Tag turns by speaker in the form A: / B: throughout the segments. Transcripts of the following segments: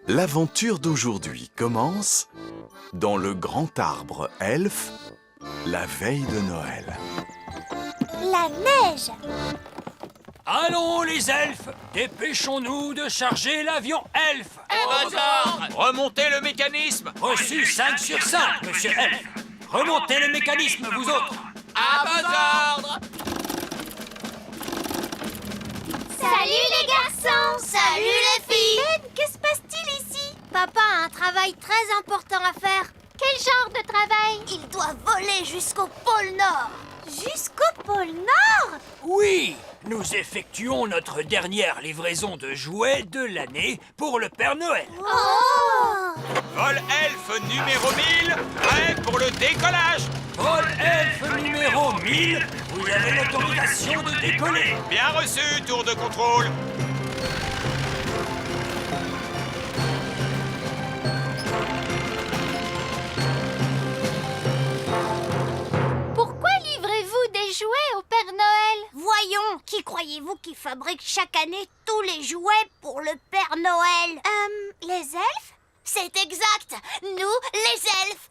A: L'aventure d'aujourd'hui commence dans le grand arbre elfe, la veille de Noël.
B: La neige!
C: Allons les elfes, dépêchons-nous de charger l'avion elfe.
D: Remontez le mécanisme.
C: Reçu 5 sur 5, monsieur elfe. Remontez le mécanisme, vous autres.
D: À vos ordres.
B: Salut les garçons! Salut les filles! Ben, que se passe-t-il ici? Papa a un travail très important à faire. Quel genre de travail? Il doit voler jusqu'au pôle Nord. Jusqu'au pôle Nord?
C: Oui, nous effectuons notre dernière livraison de jouets de l'année pour le Père Noël.
B: Oh!
D: Vol elfe numéro 1000, prêt pour le décollage.
C: Vol elfe numéro 1000, vous avez l'autorisation de décoller.
D: Bien reçu, tour de contrôle.
B: Pourquoi livrez-vous des jouets au Père Noël? Voyons, qui croyez-vous qui fabrique chaque année tous les jouets pour le Père Noël? Les elfes? C'est exact, nous, les elfes.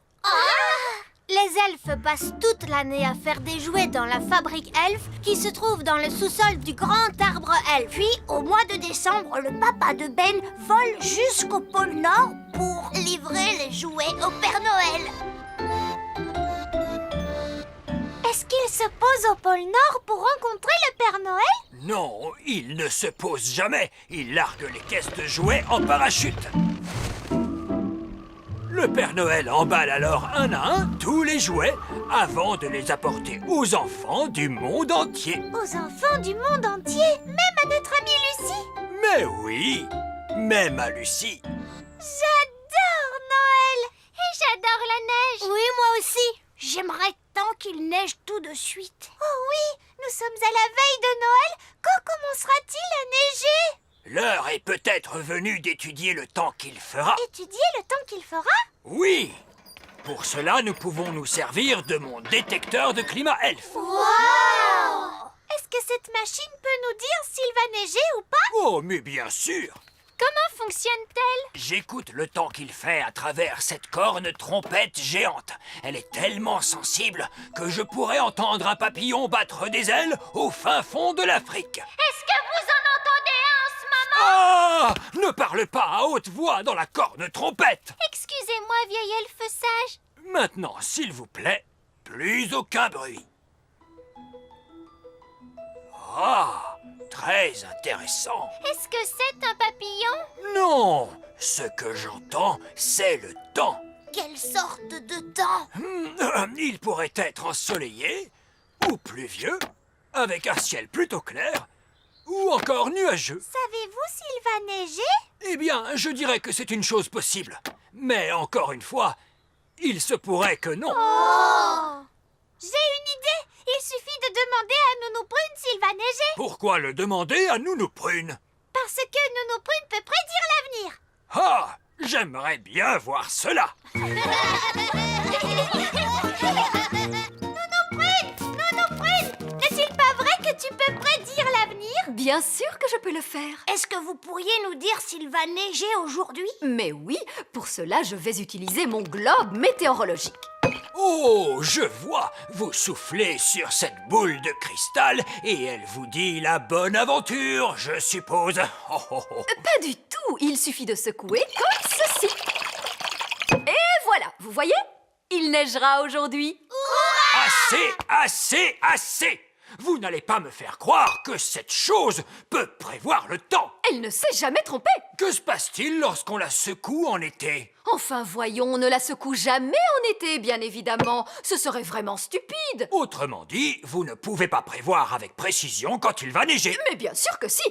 B: Les elfes passent toute l'année à faire des jouets dans la fabrique elfe qui se trouve dans le sous-sol du grand arbre elfe. Puis, au mois de décembre, le papa de Ben vole jusqu'au pôle Nord pour livrer les jouets au Père Noël. Est-ce qu'il se pose au pôle Nord pour rencontrer le Père Noël?
C: Non, il ne se pose jamais. Il largue les caisses de jouets en parachute. Le Père Noël emballe alors un à un tous les jouets avant de les apporter aux enfants du monde entier.
B: Aux enfants du monde entier, même à notre amie Lucie.
C: Mais oui, même à Lucie.
B: J'adore Noël! Et j'adore la neige! Oui, moi aussi! J'aimerais tant qu'il neige tout de suite. Oh oui! Nous sommes à la veille de Noël! Quand commencera-t-il à neiger?
C: L'heure est peut-être venue d'étudier le temps qu'il fera.
B: Étudier le temps qu'il fera?
C: Oui! Pour cela, nous pouvons nous servir de mon détecteur de climat elfe.
B: Wow! Est-ce que cette machine peut nous dire s'il va neiger ou pas?
C: Oh, mais bien sûr!
B: Comment fonctionne-t-elle?
C: J'écoute le temps qu'il fait à travers cette corne trompette géante. Elle est tellement sensible que je pourrais entendre un papillon battre des ailes au fin fond de l'Afrique.
B: Est-ce que vous en entendez un en ce moment?
C: Ah! Ne parle pas à haute voix dans la corne trompette!
B: Excusez-moi, vieil elfe sage.
C: Maintenant, s'il vous plaît, plus aucun bruit. Ah! Très intéressant.
B: Est-ce que c'est un papillon?
C: Non! Ce que j'entends, c'est le temps.
B: Quelle sorte de temps?
C: Il pourrait être ensoleillé, ou pluvieux, avec un ciel plutôt clair, ou encore nuageux.
B: Savez-vous s'il va neiger?
C: Eh bien, je dirais que c'est une chose possible. Mais encore une fois, il se pourrait que non.
B: Oh! J'ai une idée! Il suffit de demander à Nounou Prune s'il va neiger.
C: Pourquoi le demander à Nounou Prune?
B: Parce que Nounou Prune peut prédire l'avenir.
C: Ah! J'aimerais bien voir cela.
B: Nounou Prune! N'est-il pas vrai que tu peux prédire l'avenir?
E: Bien sûr que je peux le faire.
B: Est-ce que vous pourriez nous dire s'il va neiger aujourd'hui?
E: Mais oui, pour cela, je vais utiliser mon globe météorologique.
C: Oh, je vois. Vous soufflez sur cette boule de cristal et elle vous dit la bonne aventure, je suppose. Oh, oh, oh.
E: Pas du tout, il suffit de secouer comme ceci. Et voilà, vous voyez? Il neigera aujourd'hui.
C: Assez, assez! Vous n'allez pas me faire croire que cette chose peut prévoir le temps.
E: Elle ne s'est jamais trompée.
C: Que se passe-t-il lorsqu'on la secoue en été?
E: Enfin, voyons, on ne la secoue jamais en été, bien évidemment. Ce serait vraiment stupide.
C: Autrement dit, vous ne pouvez pas prévoir avec précision quand il va neiger.
E: Mais bien sûr que si.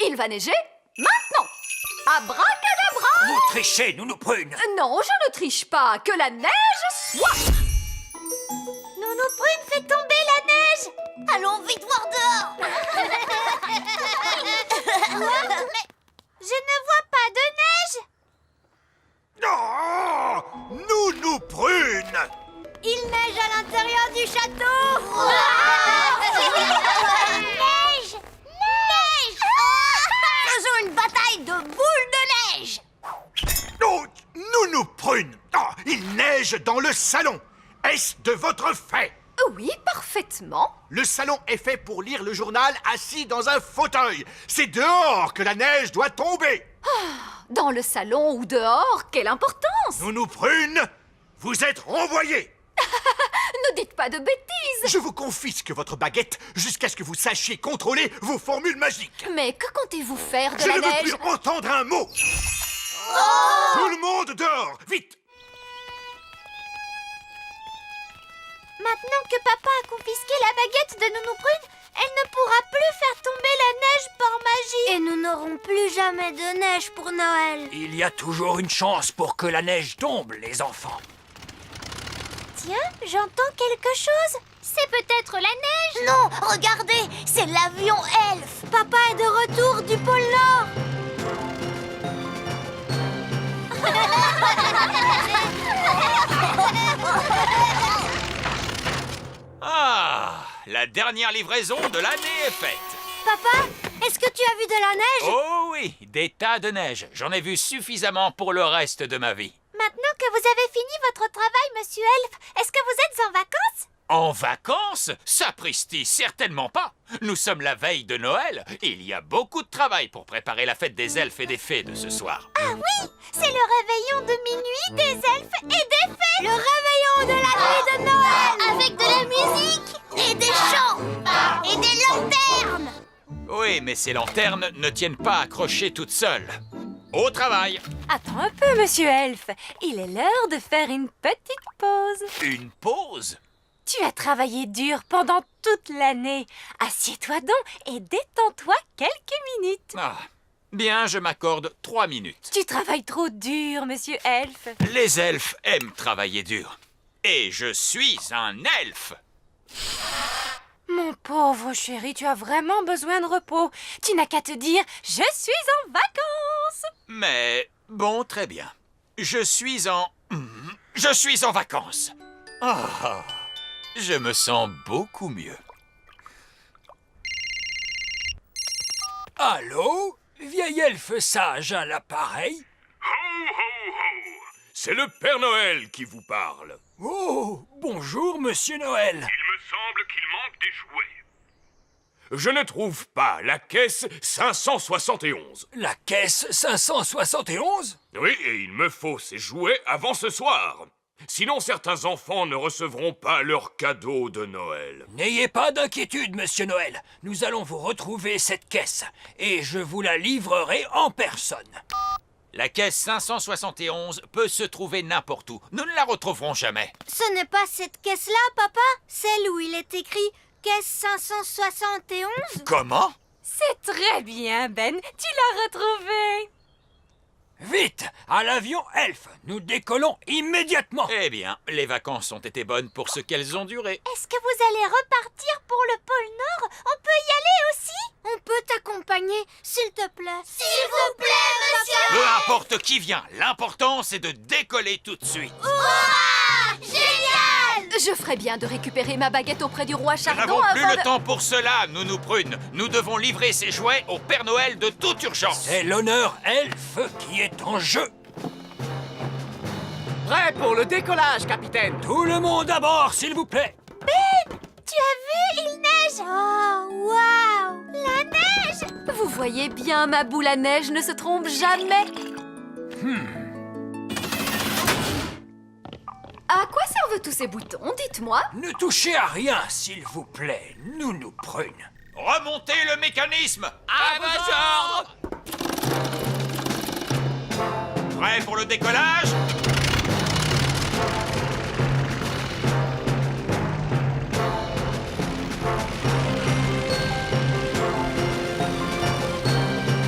E: Il va neiger maintenant. Abracadabra!
C: Vous trichez, Nounou Prune.
E: Non, je ne triche pas. Que la neige soit.
B: Nounou Prune fait tomber la neige. Allons vite voir dehors. Mais je ne vois pas de neige.
C: Oh, Nounou Prune.
B: Il neige à l'intérieur du château. Neige! Neige! Faisons une bataille de boules de neige.
F: Prune. Oh, il neige dans le salon. Est-ce de votre fait?
E: Oui, parfaitement.
F: Le salon est fait pour lire le journal assis dans un fauteuil. C'est dehors que la neige doit tomber.
E: Dans le salon ou dehors, quelle importance!
F: Nounou Prune, vous êtes renvoyée.
E: Ne dites pas de bêtises!
F: Je vous confisque votre baguette jusqu'à ce que vous sachiez contrôler vos formules magiques.
E: Mais que comptez-vous faire de
F: Je
E: la
F: ne veux
E: neige?
F: plus entendre un mot. Tout le monde dehors, vite.
B: Maintenant que papa a confisqué la baguette de Nounou Prune, elle ne pourra plus faire tomber la neige par magie. Et nous n'aurons plus jamais de neige pour Noël.
C: Il y a toujours une chance pour que la neige tombe, les enfants.
B: Tiens, j'entends quelque chose. C'est peut-être la neige. Non, regardez, c'est l'avion Elf. Papa est de retour du pôle Nord.
D: Ah, la dernière livraison de l'année est faite.
B: Papa, est-ce que tu as vu de la neige?
D: Oh oui, des tas de neige. J'en ai vu suffisamment pour le reste de ma vie.
B: Maintenant que vous avez fini votre travail, Monsieur Elf, est-ce que vous êtes en vacances?
D: En vacances? Sapristi, certainement pas. Nous sommes la veille de Noël et il y a beaucoup de travail pour préparer la fête des elfes et des fées de ce soir.
B: Ah oui, c'est le réveillon de minuit des elfes et des fées. Le réveillon de la nuit de Noël. Avec de la musique et des chants et des lanternes.
D: Oui, mais ces lanternes ne tiennent pas accrochées toutes seules. Au travail!
E: Attends un peu, Monsieur Elf. Il est l'heure de faire une petite pause.
D: Une pause?
E: Tu as travaillé dur pendant toute l'année. Assieds-toi donc et détends-toi quelques minutes.
D: Ah, bien, je m'accorde 3 minutes.
E: Tu travailles trop dur, Monsieur Elf.
D: Les elfes aiment travailler dur. Et je suis un elfe.
E: Mon pauvre chéri, tu as vraiment besoin de repos. Tu n'as qu'à te dire « Je suis en vacances ».
D: Mais, bon, très bien. Je suis en vacances. Ah, je me sens beaucoup mieux.
C: Allô? Vieil elfe sage à l'appareil?
G: C'est le Père Noël qui vous parle.
C: Oh, bonjour, Monsieur Noël.
G: Il me semble qu'il manque des jouets. Je ne trouve pas la caisse 571.
C: La caisse 571?
G: Oui, et il me faut ces jouets avant ce soir. Sinon, certains enfants ne recevront pas leurs cadeaux de Noël.
C: N'ayez pas d'inquiétude, Monsieur Noël. Nous allons vous retrouver cette caisse et je vous la livrerai en personne.
D: La caisse 571 peut se trouver n'importe où. Nous ne la retrouverons jamais.
B: Ce n'est pas cette caisse-là, papa? Celle où il est écrit caisse 571?
D: Comment?
E: C'est très bien, Ben. Tu l'as retrouvé.
C: Vite, à l'avion Elf. Nous décollons immédiatement.
D: Eh bien, les vacances ont été bonnes pour ce qu'elles ont duré.
B: Est-ce que vous allez repartir pour le pôle Nord? On peut y aller aussi? On peut t'accompagner, s'il te plaît. S'il vous plaît, monsieur!
D: Peu importe qui vient, l'important c'est de décoller tout de suite.
B: Ouah! Génial!
E: Je ferais bien de récupérer ma baguette auprès du roi
D: Nous
E: Chardon
D: n'avons plus
E: avant
D: le temps pour cela, Nounou Prune. Nous devons livrer ces jouets au Père Noël de toute urgence.
C: C'est l'honneur Elf qui est en jeu.
H: Prêt pour le décollage, capitaine.
C: Tout le monde à bord, s'il vous plaît.
B: Ben, tu as vu? Il neige! Oh, waouh! La neige!
E: Vous voyez bien, ma boule à neige ne se trompe jamais. À quoi servent tous ces boutons, dites-moi?
C: Ne touchez à rien, s'il vous plaît, Nounou Prune.
D: Remontez le mécanisme. À vos ordres. Prêt pour le décollage?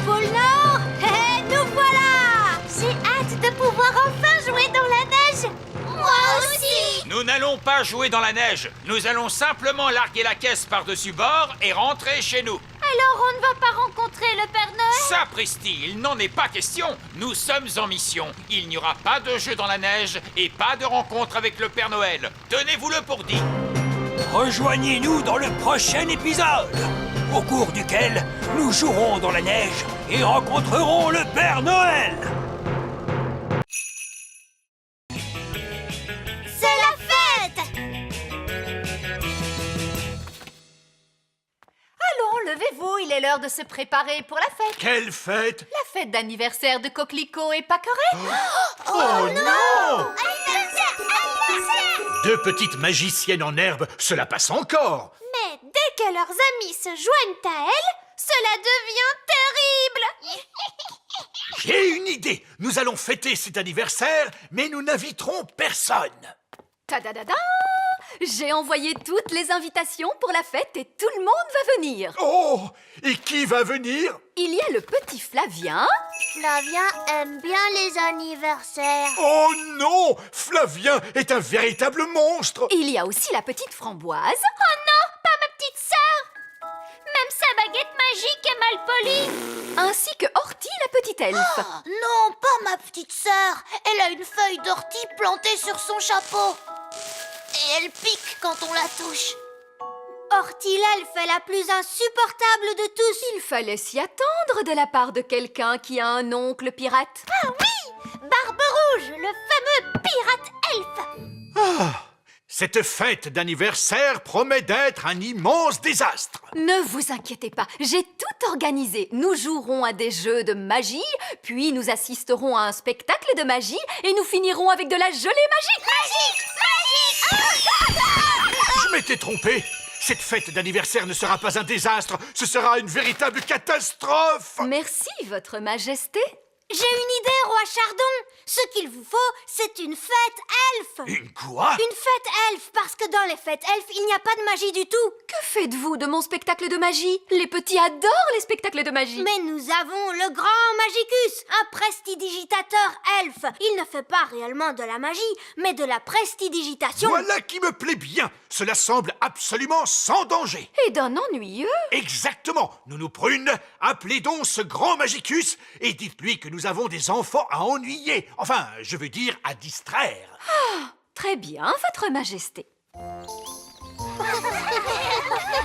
B: Pôle Nord! Hé, nous voilà! J'ai hâte de pouvoir enfin jouer dans la neige! Moi aussi!
D: Nous n'allons pas jouer dans la neige. Nous allons simplement larguer la caisse par-dessus bord et rentrer chez nous.
B: Alors on ne va pas rencontrer le Père Noël?
D: Sapristi, il n'en est pas question. Nous sommes en mission. Il n'y aura pas de jeu dans la neige et pas de rencontre avec le Père Noël. Tenez-vous-le pour dit.
C: Rejoignez-nous dans le prochain épisode, au cours duquel nous jouerons dans la neige et rencontrerons le Père Noël.
E: est l'heure de se préparer pour la fête.
F: Quelle fête?
E: La fête d'anniversaire de Coquelicot et Paqueret.
F: Oh non!
B: Anniversaire! Anniversaire!
F: Deux petites magiciennes en herbe, cela passe encore.
B: Mais dès que leurs amis se joignent à elles, cela devient terrible.
F: J'ai une idée. Nous allons fêter cet anniversaire, mais nous n'inviterons personne.
E: Tadadada! J'ai envoyé toutes les invitations pour la fête et tout le monde va venir.
F: Oh! Et qui va venir?
E: Il y a le petit Flavien,
B: Flavien aime bien les anniversaires.
F: Oh non! Flavien est un véritable monstre.
E: il y a aussi la petite Framboise,
B: Oh non, pas ma petite sœur. Même sa baguette magique est mal polie.
E: ainsi que Horty la petite elfe.
B: Non, pas ma petite sœur. Elle a une feuille d'ortie plantée sur son chapeau. Et elle pique quand on la touche. Horty l'elfe est la plus insupportable de tous.
E: Il fallait s'y attendre de la part de quelqu'un qui a un oncle pirate.
B: Ah oui, Barbe Rouge, le fameux pirate elfe.
F: Cette fête d'anniversaire promet d'être un immense désastre.
E: Ne vous inquiétez pas, j'ai tout organisé. Nous jouerons à des jeux de magie, puis nous assisterons à un spectacle de magie et nous finirons avec de la gelée magique.
B: Magique, magique.
F: Je m'étais trompé. Cette fête d'anniversaire ne sera pas un désastre, ce sera une véritable catastrophe.
E: Merci, Votre Majesté.
B: J'ai une idée, roi Chardon. Ce qu'il vous faut, c'est une fête elfe.
F: Une quoi?
B: Une fête elfe, parce que dans les fêtes elfes, il n'y a pas de magie du tout.
E: Que faites-vous de mon spectacle de magie? Les petits adorent les spectacles de magie.
B: Mais nous avons le grand Magicus, un prestidigitateur elfe. Il ne fait pas réellement de la magie, mais de la prestidigitation.
F: Voilà qui me plaît bien. Cela semble absolument sans danger.
E: Et d'un ennuyeux.
F: Exactement. Nounou Prune, appelez donc ce grand Magicus et dites-lui que nous avons des enfants à ennuyer. Enfin, je veux dire à distraire.
E: Très bien, Votre Majesté.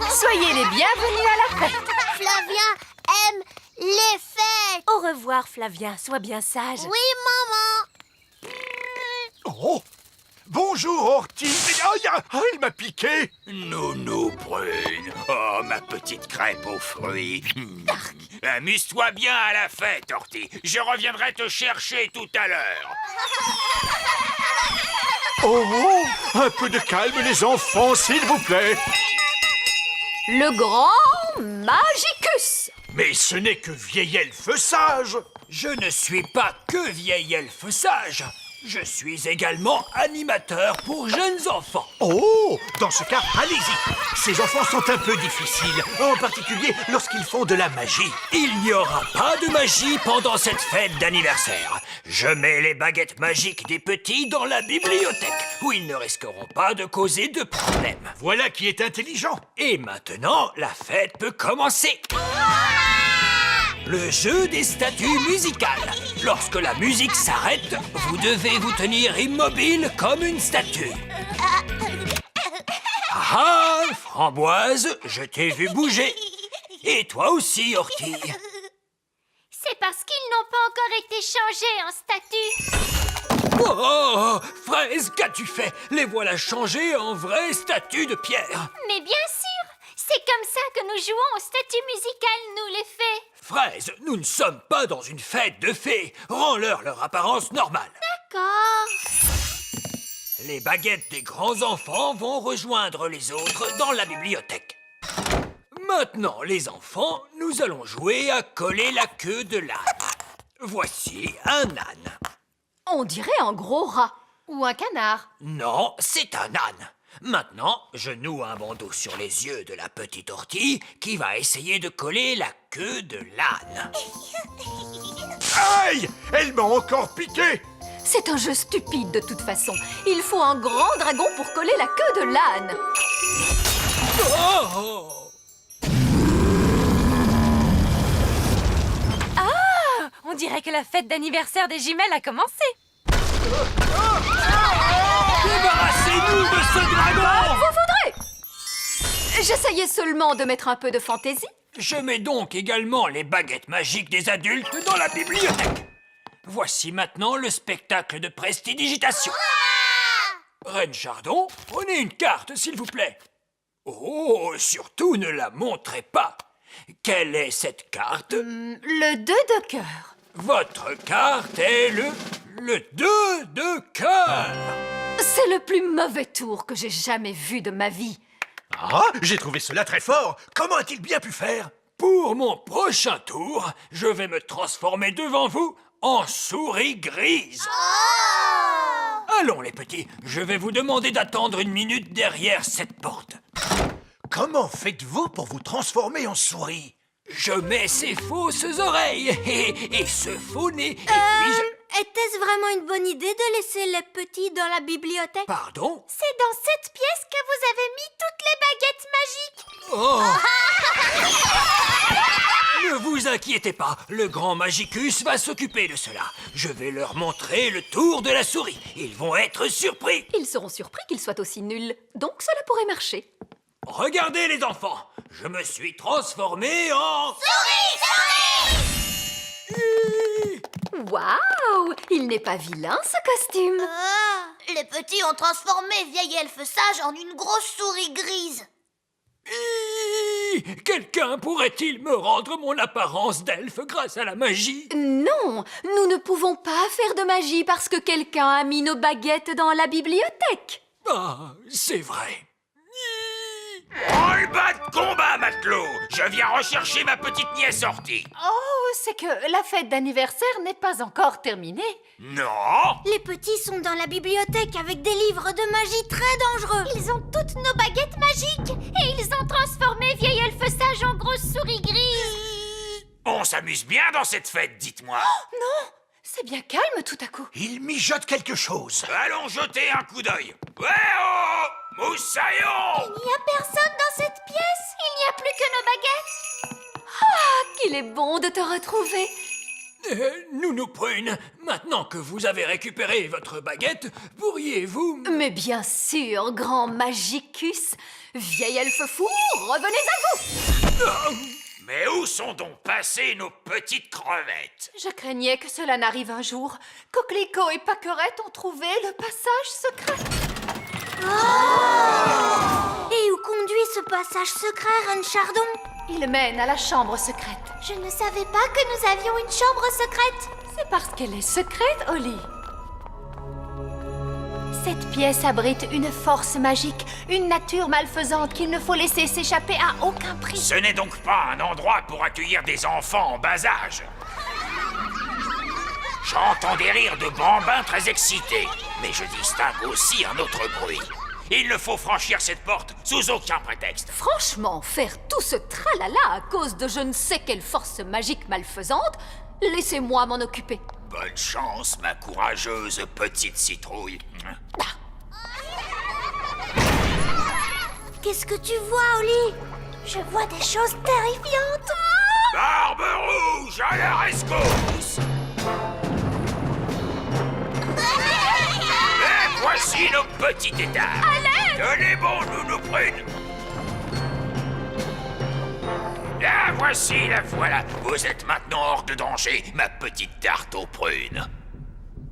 E: Soyez les bienvenus à la fête.
B: Flavien aime les fêtes.
E: Au revoir, Flavien. Sois bien sage.
B: Oui, maman.
F: Oh! Bonjour, Horty. Il m'a piqué.
D: Nounou Prune. Oh, ma petite crêpe aux fruits. Amuse-toi bien à la fête, Horty. Je reviendrai te chercher tout à l'heure.
F: Oh! Un peu de calme, les enfants, s'il vous plaît.
E: Le grand Magicus.
F: Mais ce n'est que vieil elfe sage.
C: Je ne suis pas que vieil elfe sage. Je suis également animateur pour jeunes enfants.
F: Oh! Dans ce cas, allez-y. Ces enfants sont un peu difficiles, en particulier lorsqu'ils font de la magie.
C: Il n'y aura pas de magie pendant cette fête d'anniversaire. Je mets les baguettes magiques des petits dans la bibliothèque, où ils ne risqueront pas de causer de problèmes.
F: Voilà qui est intelligent.
C: Et maintenant, la fête peut commencer. Le jeu des statues musicales. Lorsque la musique s'arrête, vous devez vous tenir immobile comme une statue. Ah, Framboise, je t'ai vu bouger. Et toi aussi, Horty.
B: C'est parce qu'ils n'ont pas encore été changés en statue.
C: Oh, Fraise, qu'as-tu fait? Les voilà changés en vraies statues de pierre.
B: Mais bien sûr, c'est comme ça que nous jouons aux statues musicales, nous les fées.
C: Fraise, nous ne sommes pas dans une fête de fées. Rends-leur leur apparence normale.
B: D'accord.
C: Les baguettes des grands enfants vont rejoindre les autres dans la bibliothèque. Maintenant, les enfants, nous allons jouer à coller la queue de l'âne. Voici un âne.
E: On dirait un gros rat. Ou un canard.
C: Non, c'est un âne. Maintenant, je noue un bandeau sur les yeux de la petite Horty qui va essayer de coller la queue de l'âne.
F: Aïe! Elle m'a encore piqué.
E: C'est un jeu stupide de toute façon. Il faut un grand dragon pour coller la queue de l'âne.
C: Oh!
I: On dirait que la fête d'anniversaire des jumelles a commencé.
C: Débarrassez-nous de ce dragon!
E: Vous voudrez! J'essayais seulement de mettre un peu de fantaisie.
C: Je mets donc également les baguettes magiques des adultes dans la bibliothèque. Voici maintenant le spectacle de prestidigitation. Reine Chardon, prenez une carte, s'il vous plaît. Oh, surtout ne la montrez pas. Quelle est cette carte?
E: Le 2 de cœur.
C: Votre carte est le 2 de cœur.
E: C'est le plus mauvais tour que j'ai jamais vu de ma vie.
F: Ah, j'ai trouvé cela très fort. Comment a-t-il bien pu faire?
C: Pour mon prochain tour, je vais me transformer devant vous en souris grise. Allons les petits, je vais vous demander d'attendre une minute derrière cette porte.
F: Comment faites-vous pour vous transformer en souris?
C: Je mets ces fausses oreilles et ce faux nez, et puis je...
B: Était-ce vraiment une bonne idée de laisser les petits dans la bibliothèque?
C: Pardon?
B: C'est dans cette pièce que vous avez mis toutes les baguettes magiques.
C: Oh! Ne vous inquiétez pas, le grand Magicus va s'occuper de cela. Je vais leur montrer le tour de la souris. Ils vont être surpris.
E: Ils seront surpris qu'ils soient aussi nuls, donc cela pourrait marcher.
C: Regardez les enfants, je me suis transformé en...
E: Waouh! Il n'est pas vilain, ce costume.
B: Les petits ont transformé vieille elfe sage en une grosse souris grise.
C: Quelqu'un pourrait-il me rendre mon apparence d'elfe grâce à la magie?
E: Non, nous ne pouvons pas faire de magie parce que quelqu'un a mis nos baguettes dans la bibliothèque.
C: Ah, c'est vrai.
D: Roll-bas de combat, matelot! Je viens rechercher ma petite nièce Horty.
I: Oh, c'est que la fête d'anniversaire n'est pas encore terminée.
D: Non!
B: Les petits sont dans la bibliothèque avec des livres de magie très dangereux. Ils ont toutes nos baguettes magiques et ils ont transformé vieille elfe sage en grosse souris grise.
D: On s'amuse bien dans cette fête, dites-moi.
I: Non, c'est bien calme tout à coup.
F: Il mijote quelque chose.
D: Allons jeter un coup d'œil. Ouais, oh! Moussaillon!
B: Il n'y a personne dans cette pièce. Il n'y a plus que nos baguettes.
E: Qu'il est bon de te retrouver.
C: Nounou Prune, maintenant que vous avez récupéré votre baguette, pourriez-vous...
E: Mais bien sûr, grand Magicus. Vieil elfe fou, revenez à vous.
D: Mais où sont donc passées nos petites crevettes?
I: Je craignais que cela n'arrive un jour. Coquelicot et Paquerette ont trouvé le passage secret.
B: Et où conduit ce passage secret, Ron Chardon?
I: Il mène à la chambre secrète.
B: Je ne savais pas que nous avions une chambre secrète.
I: C'est parce qu'elle est secrète, Holly. Cette pièce abrite une force magique, une nature malfaisante qu'il ne faut laisser s'échapper à aucun prix.
D: Ce n'est donc pas un endroit pour accueillir des enfants en bas âge. J'entends des rires de bambins très excités, mais je distingue aussi un autre bruit. Il ne faut franchir cette porte sous aucun prétexte.
E: Franchement, faire tout ce tralala à cause de je ne sais quelle force magique malfaisante, laissez-moi m'en occuper.
D: Bonne chance, ma courageuse petite citrouille.
B: Qu'est-ce que tu vois, Holly? Je vois des choses terrifiantes.
D: Barbe rouge à la rescousse! Et voici nos petits états. Tenez bon, Nounou Prune. La voici, la voilà. Vous êtes maintenant hors de danger, ma petite tarte aux prunes.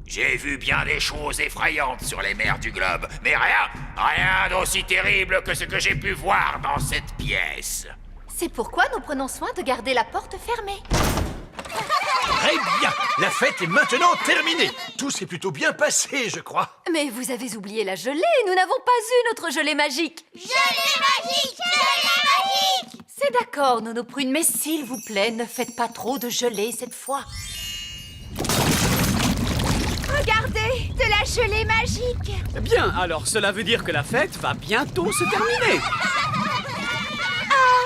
D: J'ai vu bien des choses effrayantes sur les mers du globe, mais rien d'aussi terrible que ce que j'ai pu voir dans cette pièce.
I: C'est pourquoi nous prenons soin de garder la porte fermée.
F: Très bien. La fête est maintenant terminée. Tout s'est plutôt bien passé, je crois.
E: Mais vous avez oublié la gelée, nous n'avons pas eu notre gelée magique.
B: Gelée magique! Gelée magique!
I: C'est d'accord, Nounou Prune, mais s'il vous plaît, ne faites pas trop de gelée cette fois.
B: Regardez, de la gelée magique.
H: Bien, alors cela veut dire que la fête va bientôt se terminer.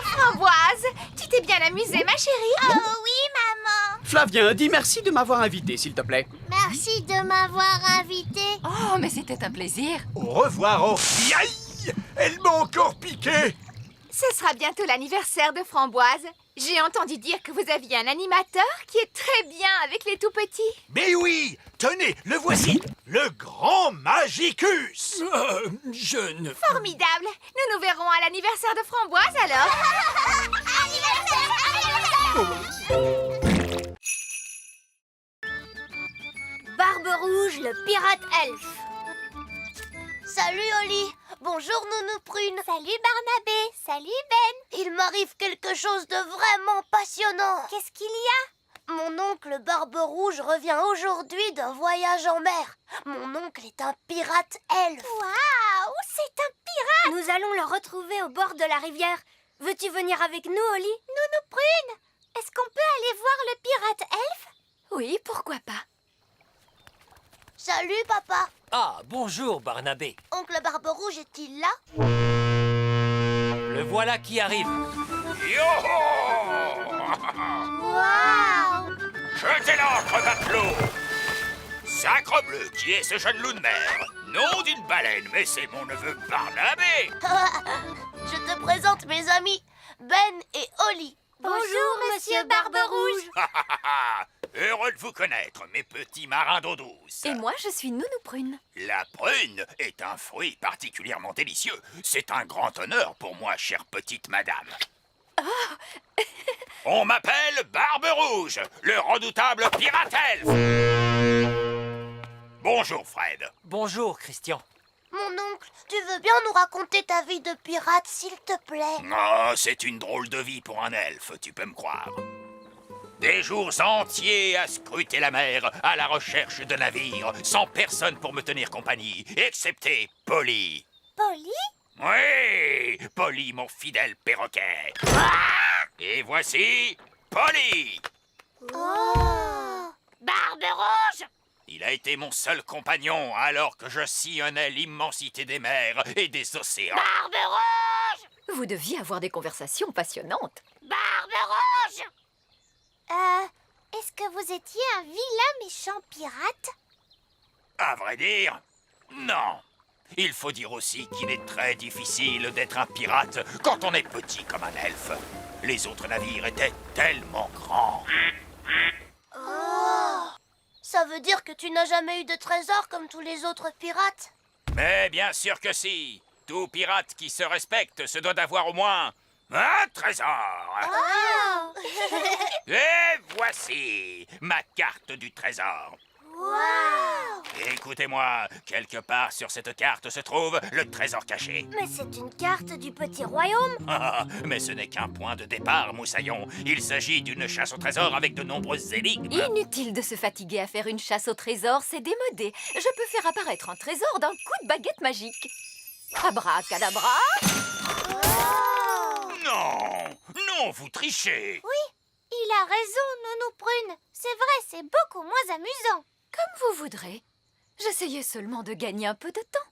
B: Framboise, tu t'es bien amusée, ma chérie? Oh oui, maman.
H: Flavien, dis merci de m'avoir invité, s'il te plaît.
B: Merci de m'avoir invité.
I: Oh, mais c'était un plaisir.
F: Au revoir, Horty. Aïe! Elle m'a encore piqué.
B: Ce sera bientôt l'anniversaire de Framboise. J'ai entendu dire que vous aviez un animateur qui est très bien avec les tout-petits.
F: Mais oui, tenez, le voici, le grand Magicus.
C: Je ne...
B: Formidable. Nous verrons à l'anniversaire de Framboise alors. Barbe Rouge, le pirate elfe. Salut Holly. Bonjour, Nounou Prune. Salut, Barnabé. Salut, Ben. Il m'arrive quelque chose de vraiment passionnant. Qu'est-ce qu'il y a? Mon oncle Barbe Rouge revient aujourd'hui d'un voyage en mer. Mon oncle est un pirate elfe. Waouh, c'est un pirate! Nous allons le retrouver au bord de la rivière. Veux-tu venir avec nous, Oli? Nounou Prune, est-ce qu'on peut aller voir le pirate elfe?
E: Oui, pourquoi pas?
B: Salut, papa.
C: Ah, bonjour, Barnabé.
B: Oncle Barbe Rouge est-il là?
C: Le voilà qui arrive.
D: Yo-ho!
B: Waouh!
D: Jetez l'ancre, matelot! Sacrebleu, qui est ce jeune loup de mer? Nom d'une baleine, mais c'est mon neveu Barnabé!
B: Je te présente mes amis, Ben et Oli. Bonjour, monsieur Barbe Rouge.
D: Heureux de vous connaître, mes petits marins d'eau douce.
E: Et moi, je suis Nounou Prune.
D: La prune est un fruit particulièrement délicieux. C'est un grand honneur pour moi, chère petite madame. On m'appelle Barbe Rouge, le redoutable pirate elfe. Bonjour, Fred.
C: Bonjour, Christian.
B: Mon oncle, tu veux bien nous raconter ta vie de pirate, s'il te plaît?
D: Oh, c'est une drôle de vie pour un elfe, tu peux me croire. Des jours entiers à scruter la mer, à la recherche de navires, sans personne pour me tenir compagnie, excepté Polly.
B: Polly?
D: Oui, Polly, mon fidèle perroquet. Et voici Polly.
B: Oh! Barbe Rouge!
D: Il a été mon seul compagnon alors que je sillonnais l'immensité des mers et des océans.
B: Barbe Rouge!
E: Vous deviez avoir des conversations passionnantes.
B: Barbe Rouge! Est-ce que vous étiez un vilain méchant pirate?
D: À vrai dire, non. Il faut dire aussi qu'il est très difficile d'être un pirate quand on est petit comme un elfe. Les autres navires étaient tellement grands.
B: Oh! Ça veut dire que tu n'as jamais eu de trésor comme tous les autres pirates?
D: Mais bien sûr que si. Tout pirate qui se respecte se doit d'avoir au moins un trésor.
B: Oh!
D: Et voici ma carte du trésor.
B: Wow!
D: Écoutez-moi, quelque part sur cette carte se trouve le trésor caché.
B: Mais c'est une carte du petit royaume.
D: Mais ce n'est qu'un point de départ, Moussaillon. Il s'agit d'une chasse au trésor avec de nombreuses énigmes.
E: Inutile de se fatiguer à faire une chasse au trésor, c'est démodé. Je peux faire apparaître un trésor d'un coup de baguette magique. Abracadabra.
B: Oh!
D: Non, non, vous trichez.
B: Oui, il a raison, Nounou Prune. C'est vrai, c'est beaucoup moins amusant.
E: Comme vous voudrez. J'essayais seulement de gagner un peu de temps.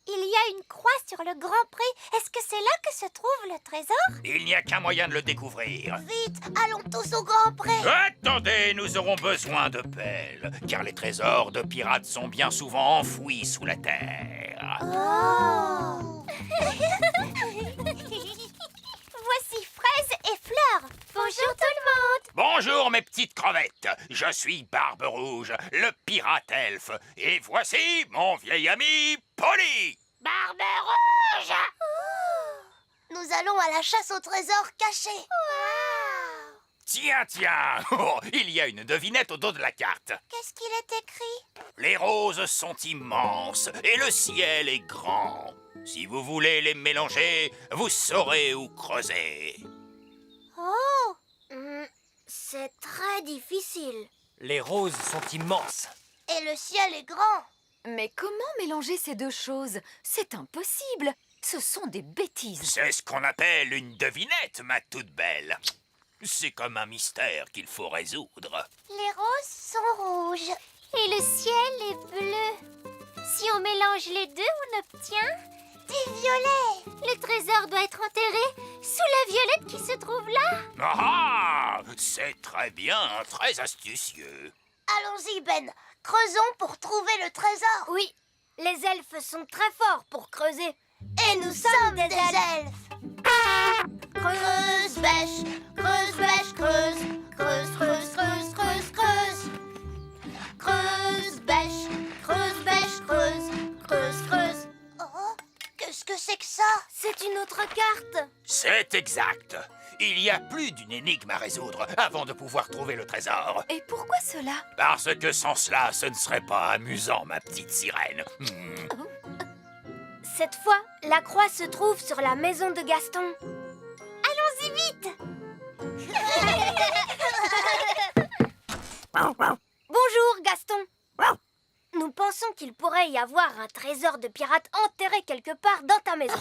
B: Il y a une croix sur le Grand Pré. Est-ce que c'est là que se trouve le trésor?
D: Il n'y a qu'un moyen de le découvrir.
B: Vite, allons tous au Grand Pré.
D: Attendez, nous aurons besoin de pelles, car les trésors de pirates sont bien souvent enfouis sous la terre.
B: Oh! Voici Fraise et Fleur. Bonjour tout le monde.
D: Bonjour mes petites crevettes, je suis Barbe Rouge, le pirate elfe, et voici mon vieil ami Polly.
B: Barbe Rouge. Nous allons à la chasse au trésor caché. Wow!
D: Tiens, tiens, oh, il y a une devinette au dos de la carte.
B: Qu'est-ce qu'il est écrit?
D: Les roses sont immenses et le ciel est grand. Si vous voulez les mélanger, vous saurez où creuser.
B: Oh! C'est très difficile.
C: Les roses sont immenses.
B: Et le ciel est grand.
E: Mais comment mélanger ces deux choses? C'est impossible. Ce sont des bêtises.
D: C'est ce qu'on appelle une devinette, ma toute belle. C'est comme un mystère qu'il faut résoudre.
B: Les roses sont rouges. Et le ciel est bleu. Si on mélange les deux, on obtient des violets. Le trésor doit être enterré sous la violette qui se trouve là.
D: Ah, c'est très bien, très astucieux.
B: Allons-y, Ben. Creusons pour trouver le trésor. Oui, les elfes sont très forts pour creuser. Et nous sommes des elfes. Creuse, bêche, creuse, bêche, creuse. Creuse, creuse, creuse, creuse, creuse. Creuse, bêche, creuse, bêche, creuse. Creuse, creuse. Oh, qu'est-ce que c'est que ça? C'est une autre carte.
D: C'est exact. Il y a plus d'une énigme à résoudre avant de pouvoir trouver le trésor.
E: Et pourquoi cela?
D: Parce que sans cela, ce ne serait pas amusant, ma petite sirène.
B: Cette fois, la croix se trouve sur la maison de Gaston. Allons-y vite. Bonjour, Gaston. Nous pensons qu'il pourrait y avoir un trésor de pirate enterré quelque part dans ta maison.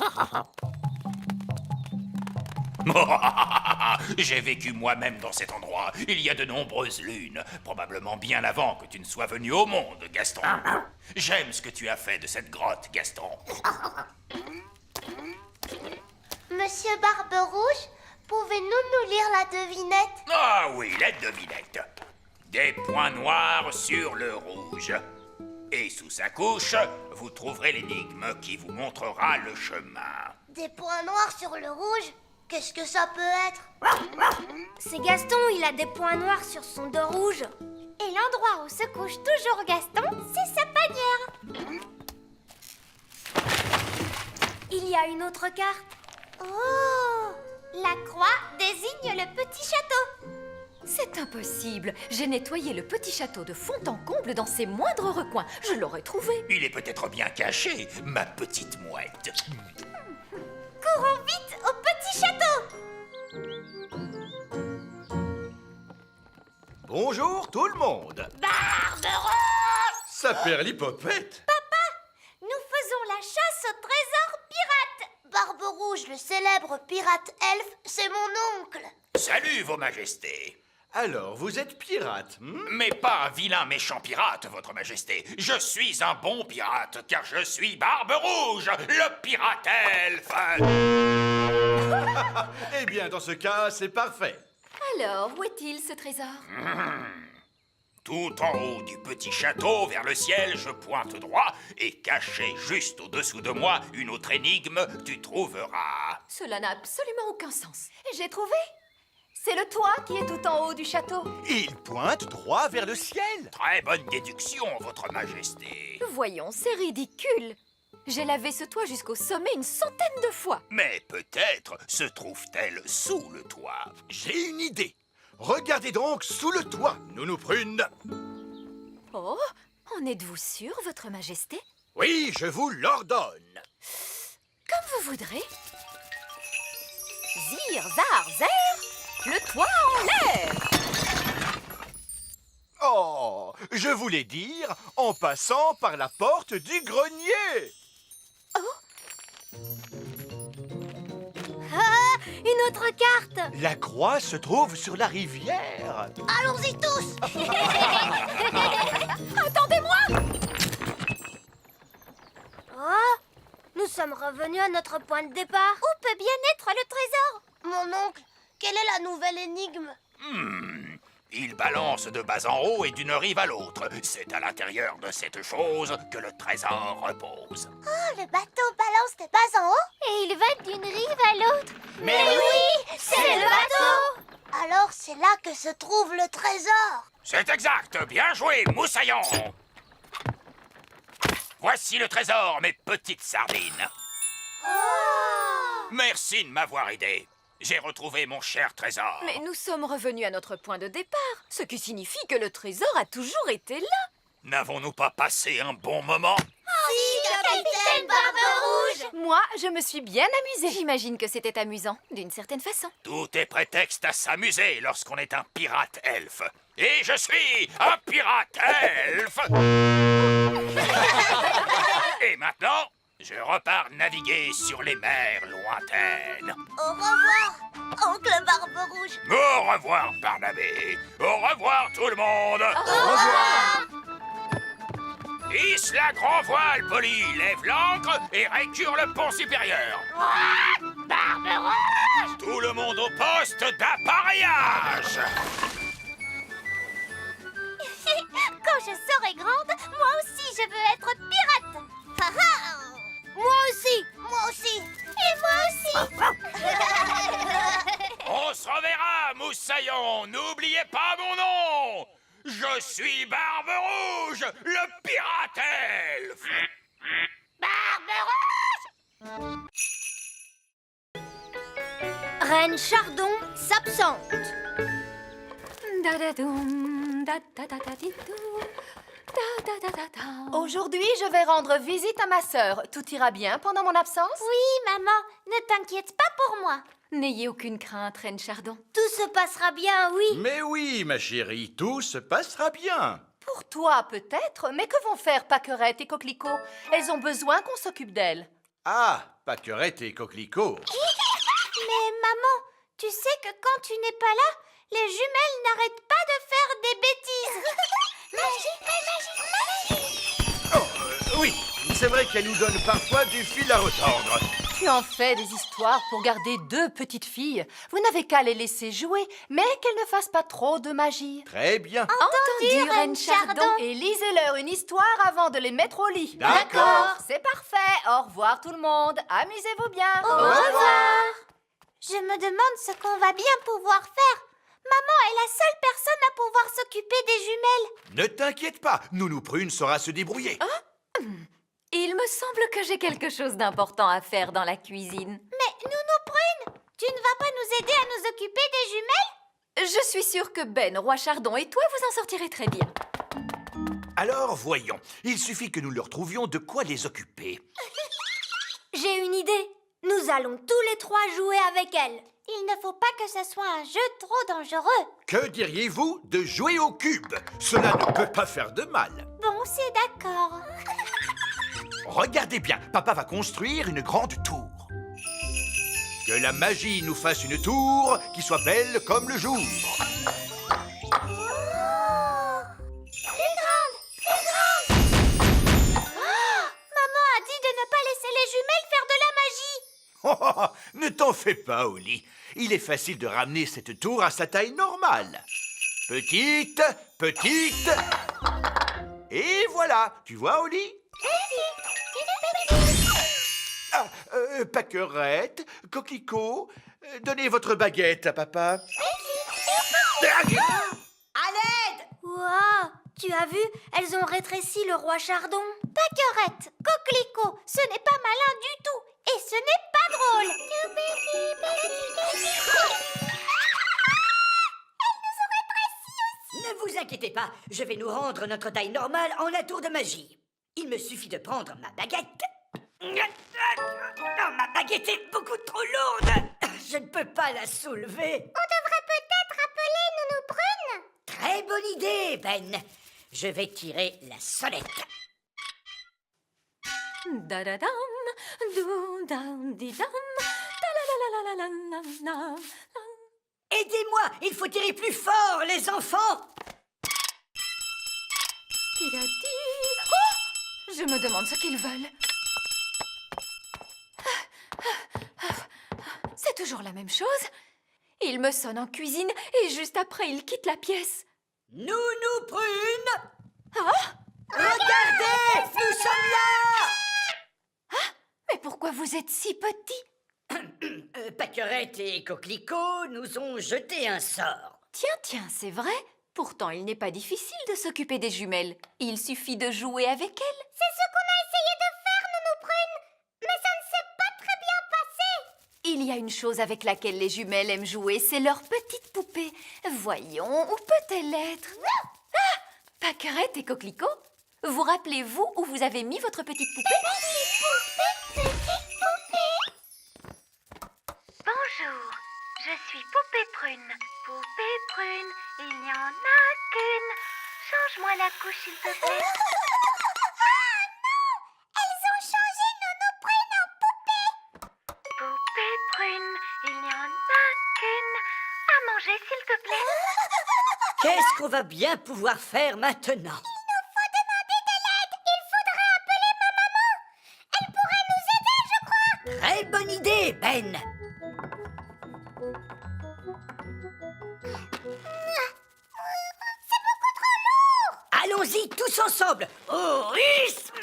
D: J'ai vécu moi-même dans cet endroit. Il y a de nombreuses lunes, probablement bien avant que tu ne sois venu au monde, Gaston. J'aime ce que tu as fait de cette grotte, Gaston.
B: Monsieur Barbe-Rouge, pouvez-nous nous lire la devinette?
D: Ah oui, la devinette. Des points noirs sur le rouge. Et sous sa couche, vous trouverez l'énigme qui vous montrera le chemin.
B: Des points noirs sur le rouge? Qu'est-ce que ça peut être? C'est Gaston, il a des points noirs sur son dos rouge. Et l'endroit où se couche toujours Gaston, c'est sa panière. Il y a une autre carte. Oh! La croix désigne le petit château.
E: C'est impossible. J'ai nettoyé le petit château de fond en comble dans ses moindres recoins. Je l'aurais trouvé.
D: Il est peut-être bien caché, ma petite mouette.
B: Courons vite au petit château.
F: Bonjour tout le monde.
B: Barbe-Rouge!
F: Ça perd l'hypopète.
B: Nous faisons la chasse au trésor pirate. Barbe-Rouge, le célèbre pirate elfe, c'est mon oncle.
D: Salut, vos majestés.
F: Alors, vous êtes pirate,
D: Mais pas un vilain méchant pirate, votre majesté. Je suis un bon pirate, car je suis Barbe-Rouge, le pirate elfe.
F: Eh bien, dans ce cas, c'est parfait.
E: Alors, où est-il ce trésor?
D: Tout en haut du petit château, vers le ciel, je pointe droit, et caché juste au-dessous de moi, une autre énigme, tu trouveras.
E: Cela n'a absolument aucun sens. J'ai trouvé. C'est le toit qui est tout en haut du château.
F: Il pointe droit vers le ciel.
D: Très bonne déduction, votre majesté.
E: Voyons, c'est ridicule. J'ai lavé ce toit jusqu'au sommet une centaine de fois.
D: Mais peut-être se trouve-t-elle sous le toit.
F: J'ai une idée. Regardez donc sous le toit, Nounou Prune.
E: Oh, en êtes-vous sûr, votre majesté?
F: Oui, je vous l'ordonne.
E: Comme vous voudrez. Zir, zar, zer, le toit en l'air.
F: Oh, je voulais dire en passant par la porte du grenier.
B: Ah, une autre carte.
F: La croix se trouve sur la rivière.
B: Allons-y tous.
E: Attendez-moi!
B: Oh, nous sommes revenus à notre point de départ. Où peut bien être le trésor? Mon oncle, quelle est la nouvelle énigme?
D: Il balance de bas en haut et d'une rive à l'autre. C'est à l'intérieur de cette chose que le trésor repose.
B: Oh, le bateau balance de bas en haut? Et il va d'une rive à l'autre. Mais oui, c'est le bateau. Alors c'est là que se trouve le trésor.
D: C'est exact. Bien joué, Moussaillon. Voici le trésor, mes petites sardines.
B: Oh!
D: Merci de m'avoir aidé. J'ai retrouvé mon cher trésor.
E: Mais nous sommes revenus à notre point de départ, ce qui signifie que le trésor a toujours été là.
D: N'avons-nous pas passé un bon moment?
B: Si, capitaine Barbe-Rouge.
E: Moi, je me suis bien amusée. J'imagine que c'était amusant, d'une certaine façon.
D: Tout est prétexte à s'amuser lorsqu'on est un pirate elfe. Et je suis un pirate elfe. Et maintenant, je repars naviguer sur les mers lointaines.
B: Au revoir, oncle Barbe-Rouge.
D: Au revoir, Barnabé. Au revoir, tout le monde.
B: Au revoir.
D: Hisse la grand voile, Polly. Lève l'ancre et récure le pont supérieur.
B: Barbe-Rouge.
D: Tout le monde au poste d'appareillage.
B: Quand je serai grande, moi aussi je veux être pirate. Ha, ha. Moi aussi. Moi aussi. Et moi aussi.
D: On se reverra, Moussaillon. N'oubliez pas mon nom. Je suis Barbe-Rouge, le pirate elfe.
B: Barbe-Rouge. Reine Chardon s'absente.
E: Da-da-doum, da-da-da-da-di-dou, da-da-da-da-da.
I: Aujourd'hui, je vais rendre visite à ma sœur. Tout ira bien pendant mon absence?
B: Oui, maman, ne t'inquiète pas pour moi.
E: N'ayez aucune crainte, Reine Chardon.
B: Tout se passera bien, oui.
F: Mais oui, ma chérie, tout se passera bien.
I: Pour toi, peut-être, mais que vont faire Pâquerette et Coquelicot? Elles ont besoin qu'on s'occupe d'elles.
F: Ah, Pâquerette et Coquelicot.
B: Mais maman, tu sais que quand tu n'es pas là, les jumelles n'arrêtent pas de faire des bêtises. Magie.
F: Oui, c'est vrai qu'elle nous donne parfois du fil à retordre.
I: Tu en fais des histoires pour garder deux petites filles. Vous n'avez qu'à les laisser jouer, mais qu'elles ne fassent pas trop de magie.
F: Très bien.
I: Entendu,
B: Reine Chardon.
I: Et lisez-leur une histoire avant de les mettre au lit.
F: D'accord.
I: C'est parfait. Au revoir tout le monde. Amusez-vous bien.
B: Au revoir. Je me demande ce qu'on va bien pouvoir faire. Maman est la seule personne à pouvoir s'occuper des jumelles.
F: Ne t'inquiète pas, Nounou Prune saura se débrouiller.
E: Il me semble que j'ai quelque chose d'important à faire dans la cuisine.
B: Mais Nounou Prune, tu ne vas pas nous aider à nous occuper des jumelles?
E: Je suis sûre que Ben, Roi Chardon et toi, vous en sortirez très bien.
F: Alors voyons, il suffit que nous leur trouvions de quoi les occuper.
B: J'ai une idée. Nous allons tous les trois jouer avec elle. Il ne faut pas que ce soit un jeu trop dangereux.
F: Que diriez-vous de jouer au cube? Cela ne peut pas faire de mal.
B: Bon, c'est d'accord.
F: Regardez bien, papa va construire une grande tour. Que la magie nous fasse une tour qui soit belle comme le jour.
B: Maman a dit de ne pas laisser les jumelles faire de la magie.
F: Oh, oh, oh, ne t'en fais pas, Oli. Il est facile de ramener cette tour à sa taille normale. Petite, petite. Et voilà, tu vois, Oli? Ah, Pâquerette, Coquelicot, donnez votre baguette à papa.
B: Wow, tu as vu, elles ont rétréci le roi Chardon. Pâquerette, Coquelicot, ce n'est pas malin du tout. Et ce n'est pas drôle.
J: Ne vous inquiétez pas, je vais nous rendre notre taille normale en un tour de magie. Il me suffit de prendre ma baguette. Non, ma baguette est beaucoup trop lourde. Je ne peux pas la soulever.
B: On devrait peut-être appeler Nounou Prune.
J: Très bonne idée, Ben. Je vais tirer la sonnette.
E: Da-da-dam, dou-dam-di-dam, ta-la-la-la-la-la-la-la.
J: Aidez-moi, il faut tirer plus fort, les enfants.
E: Ti-da-di. Oh! Je me demande ce qu'ils veulent. C'est toujours la même chose. Il me sonne en cuisine et juste après, il quitte la pièce.
J: Nounou Prune.
E: Ah!
J: Regardez, nous sommes là.
E: Mais pourquoi vous êtes si petit?
J: Pâquerette et Coquelicot nous ont jeté un sort.
E: Tiens, c'est vrai. Pourtant, il n'est pas difficile de s'occuper des jumelles. Il suffit de jouer avec elles.
B: C'est ce qu'on a essayé de faire, Nounou Prune. Mais ça ne s'est pas très bien passé.
E: Il y a une chose avec laquelle les jumelles aiment jouer, c'est leur petite poupée. Voyons, où peut-elle être? Ah! Pâquerette et Coquelicot, vous rappelez-vous où vous avez mis votre petite poupée?
B: Bonjour, je suis Poupée Prune. Poupée Prune, il n'y en a qu'une. Change-moi la couche, s'il te plaît. Ah non! Elles ont changé Nounou Prune en poupée. Poupée Prune, il n'y en a qu'une. À manger, s'il te plaît.
J: Qu'est-ce qu'on va bien pouvoir faire maintenant? Très bonne idée, Ben. Allons-y tous ensemble. Au rythme.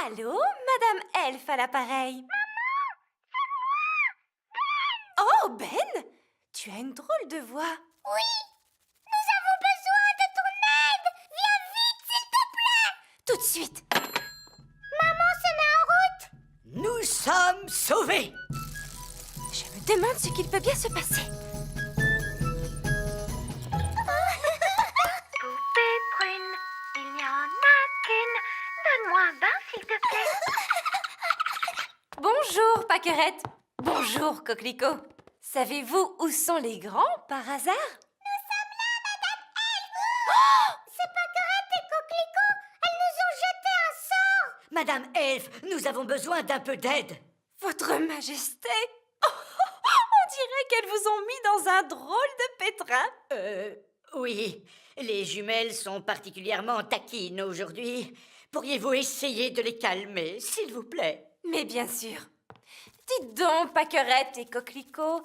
E: Allô, Madame Elfe à l'appareil. Oh, Ben, tu as une drôle de voix.
B: Oui,
E: tout de suite.
J: Nous sommes sauvés.
E: Je me demande ce qu'il peut bien se passer.
B: Poupée prune, il n'y en a qu'une. Donne-moi un bain, s'il te plaît.
E: Bonjour, Pâquerette. Bonjour, Coquelicot. Savez-vous où sont les grands, par hasard?
J: Madame Elfe, nous avons besoin d'un peu d'aide.
E: Votre Majesté, on dirait qu'elles vous ont mis dans un drôle de pétrin.
J: Oui, les jumelles sont particulièrement taquines aujourd'hui. Pourriez-vous essayer de les calmer, s'il vous plaît?
E: Mais bien sûr. Dites donc, Pâquerette et Coquelicot,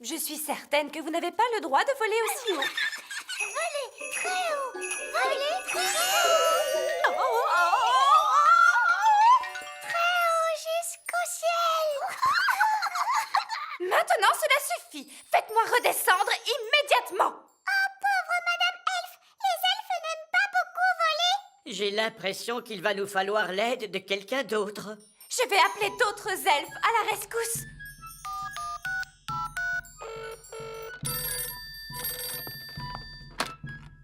E: je suis certaine que vous n'avez pas le droit de voler aussi haut.
B: Volez très haut. Volez très haut. Très haut jusqu'au ciel.
E: Maintenant, cela suffit. Faites-moi redescendre immédiatement.
J: J'ai l'impression qu'il va nous falloir l'aide de quelqu'un d'autre.
E: Je vais appeler d'autres elfes à la rescousse.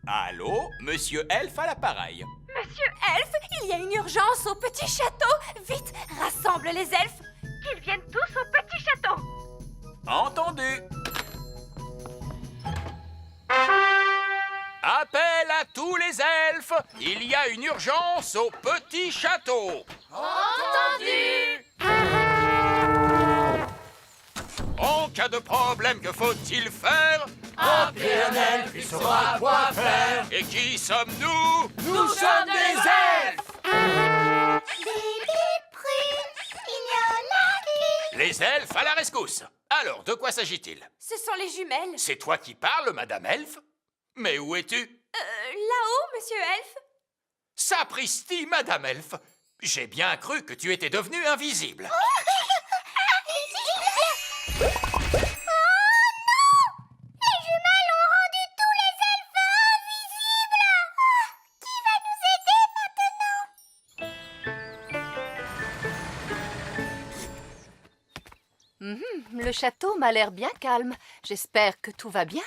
F: Allô, Monsieur Elfe à l'appareil.
E: Monsieur Elfe, il y a une urgence au petit château. Vite, rassemble les elfes. Qu'ils viennent tous au petit château.
F: Entendu.
D: Appel à tous les elfes. Il y a une urgence au petit château.
E: Entendu.
D: En cas de problème, que faut-il faire?
C: Appeler un elfe, il saura quoi faire.
D: Et qui sommes-nous?
C: Nous sommes des elfes.
B: Bébé prune, il n'y en a qu'une.
D: Les elfes à la rescousse. Alors, de quoi s'agit-il?
E: Ce sont les jumelles.
D: C'est toi qui parles, Madame Elfe? Mais où es-tu?
E: Là-haut, Monsieur Elfe.
D: Sapristi, Madame Elfe. J'ai bien cru que tu étais devenue invisible.
I: Le château m'a l'air bien calme. J'espère que tout va bien.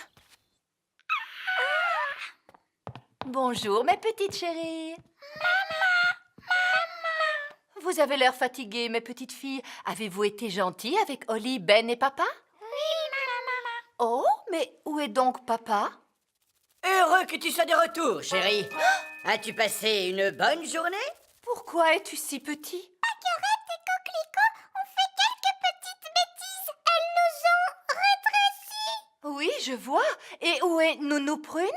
I: Bonjour, mes petites chéries. Vous avez l'air fatiguées, mes petites filles. Avez-vous été gentilles avec Holly, Ben et papa? Oh, mais où est donc papa?
J: Heureux que tu sois de retour, chérie. As-tu passé une bonne journée?
I: Pourquoi es-tu si petit? Oui, je vois. Et où est Nounou Prune?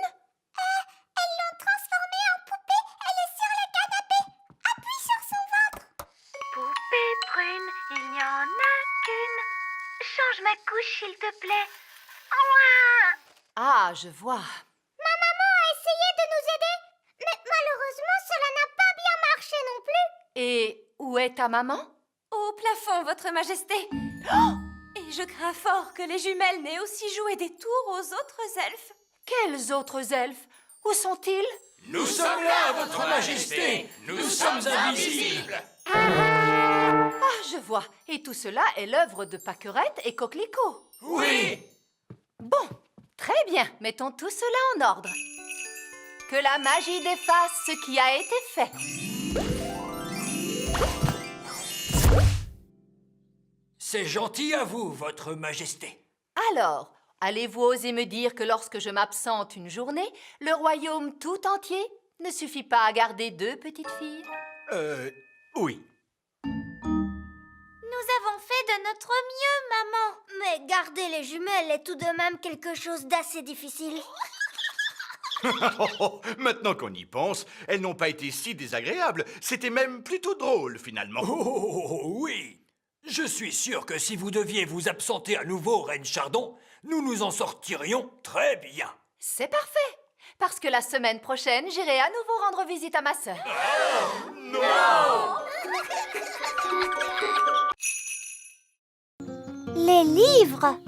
B: Poupée prune, il n'y en a qu'une. Change ma couche, s'il te plaît. Ouah.
I: Ah, je vois.
B: Essayez de nous aider, mais malheureusement, cela n'a pas bien marché non plus.
I: Et où est ta maman?
E: Au plafond, Votre Majesté. Oh! Et je crains fort que les jumelles n'aient aussi joué des tours aux autres elfes.
I: Quels autres elfes? Où sont-ils?
C: Nous sommes là, Votre Majesté. Nous sommes invisibles.
I: Ah, je vois. Et tout cela est l'œuvre de Pâquerette et Coquelicot.
C: Oui.
I: Bon, très bien. Mettons tout cela en ordre. Que la magie déface ce qui a été fait.
C: C'est gentil à vous, Votre Majesté.
I: Alors, allez-vous oser me dire que lorsque je m'absente une journée, le royaume tout entier ne suffit pas à garder 2 petites filles?
F: Oui.
B: Nous avons fait de notre mieux, maman. Mais garder les jumelles est tout de même quelque chose d'assez difficile.
F: Maintenant qu'on y pense, elles n'ont pas été si désagréables. C'était même plutôt drôle, finalement.
C: Oh, oui. Je suis sûr que si vous deviez vous absenter à nouveau, Reine Chardon, nous nous en sortirions très bien.
I: C'est parfait, parce que la semaine prochaine, j'irai à nouveau rendre visite à ma sœur.
B: Les livres.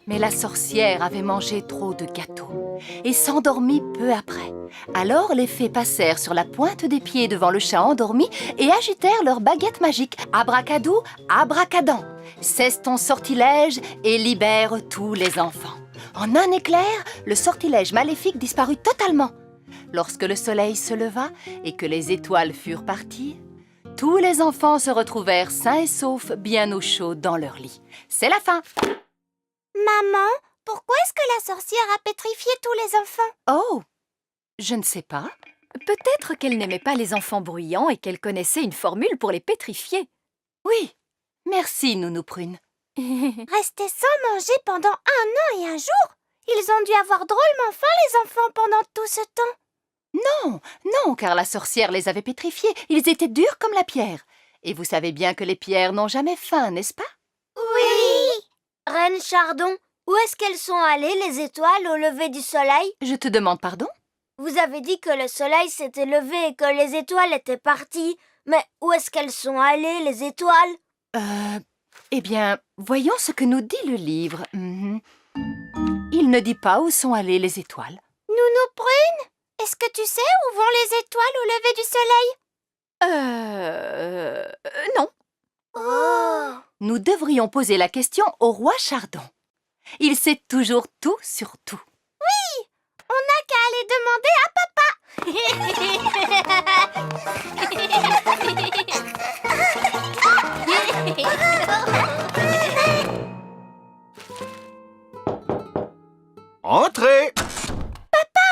I: Mais la sorcière avait mangé trop de gâteaux. et s'endormit peu après. Alors les fées passèrent sur la pointe des pieds devant le chat endormi et agitèrent leur baguette magique. Abracadou, abracadan. Cesse ton sortilège et libère tous les enfants. En un éclair, le sortilège maléfique disparut totalement. Lorsque le soleil se leva et que les étoiles furent parties, tous les enfants se retrouvèrent sains et saufs, bien au chaud dans leur lit. C'est la fin.
B: Maman, pourquoi est-ce que la sorcière a pétrifié tous les enfants?
I: Oh, je ne sais pas.
E: Peut-être qu'elle n'aimait pas les enfants bruyants et qu'elle connaissait une formule pour les pétrifier.
I: Oui, merci, Nounou Prune.
B: Rester sans manger pendant 1 an et 1 jour? Ils ont dû avoir drôlement faim, les enfants, pendant tout ce temps.
I: Non, non, car la sorcière les avait pétrifiés. Ils étaient durs comme la pierre. Et vous savez bien que les pierres n'ont jamais faim, n'est-ce pas?
B: Oui! Reine Chardon, où est-ce qu'elles sont allées, les étoiles, au lever du soleil?
I: Je te demande pardon?
B: Vous avez dit que le soleil s'était levé et que les étoiles étaient parties. Mais où est-ce qu'elles sont allées, les étoiles?
I: Eh bien, voyons ce que nous dit le livre. Il ne dit pas où sont allées les étoiles.
B: Nounou Prune, est-ce que tu sais où vont les étoiles au lever du soleil?
E: Non.
B: Oh!
I: Nous devrions poser la question au roi Chardon. Il sait toujours tout sur tout.
B: Oui! On n'a qu'à aller demander à papa!
F: Entrez!
B: Papa,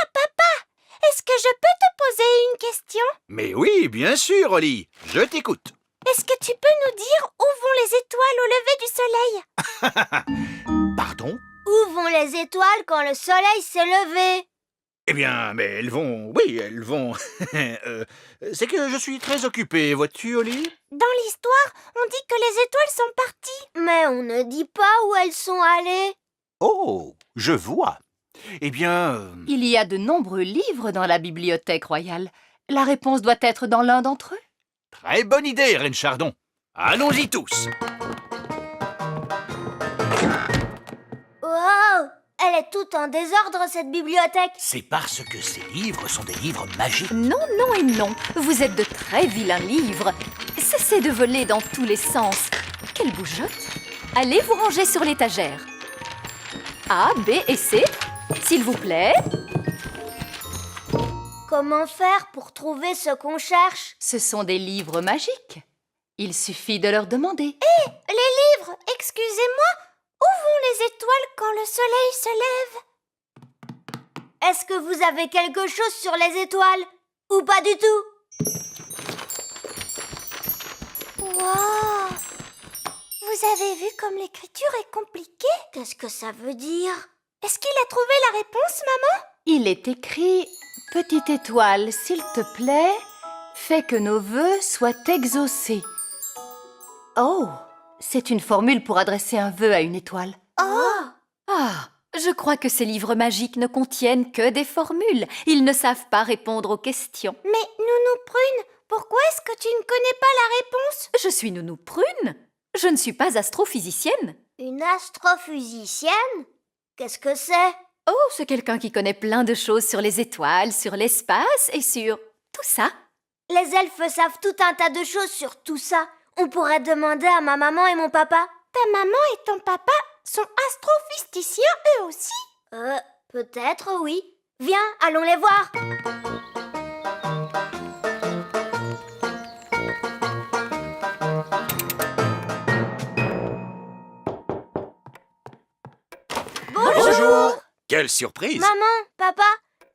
B: est-ce que je peux te poser une question?
F: Mais oui, bien sûr, Oli. Je t'écoute.
B: Est-ce que tu peux nous dire où vont les étoiles au lever du soleil?
F: Pardon?
B: Où vont les étoiles quand le soleil s'est levé?
F: Eh bien, mais elles vont... Oui, elles vont... c'est que je suis très occupé, vois-tu, Oli?
B: Dans l'histoire, on dit que les étoiles sont parties. Mais on ne dit pas où elles sont allées.
F: Oh, je vois. Eh bien...
I: Il y a de nombreux livres dans la bibliothèque royale. La réponse doit être dans l'un d'entre eux.
F: Très bonne idée, Reine Chardon. Allons-y tous.
B: Wow! Elle est toute en désordre, cette bibliothèque.
F: C'est parce que ces livres sont des livres magiques.
E: Non, non et non. Vous êtes de très vilains livres. Cessez de voler dans tous les sens. Quelle bougeotte! Allez vous ranger sur l'étagère. A, B et C, s'il vous plaît.
B: Comment faire pour trouver ce qu'on cherche?
I: Ce sont des livres magiques. Il suffit de leur demander.
B: Hé, les livres, excusez-moi, où vont les étoiles quand le soleil se lève? Est-ce que vous avez quelque chose sur les étoiles? Ou pas du tout? Wow! Vous avez vu comme l'écriture est compliquée? Qu'est-ce que ça veut dire? Est-ce qu'il a trouvé la réponse, maman?
I: Il est écrit « Petite étoile, s'il te plaît, fais que nos vœux soient exaucés. » Oh, c'est une formule pour adresser un vœu à une étoile.
B: Oh!
E: Ah, je crois que ces livres magiques ne contiennent que des formules. Ils ne savent pas répondre aux questions.
B: Mais Nounou Prune, pourquoi est-ce que tu ne connais pas la réponse?
E: Je suis Nounou Prune. Je ne suis pas astrophysicienne.
B: Une astrophysicienne? Qu'est-ce que c'est?
E: Oh, c'est quelqu'un qui connaît plein de choses sur les étoiles, sur l'espace et sur tout ça.
B: Les elfes savent tout un tas de choses sur tout ça. On pourrait demander à ma maman et mon papa. Ta maman et ton papa sont astrophysticiens eux aussi? Peut-être oui. Viens, allons les voir.
F: Bonjour. Quelle surprise.
B: Maman, papa,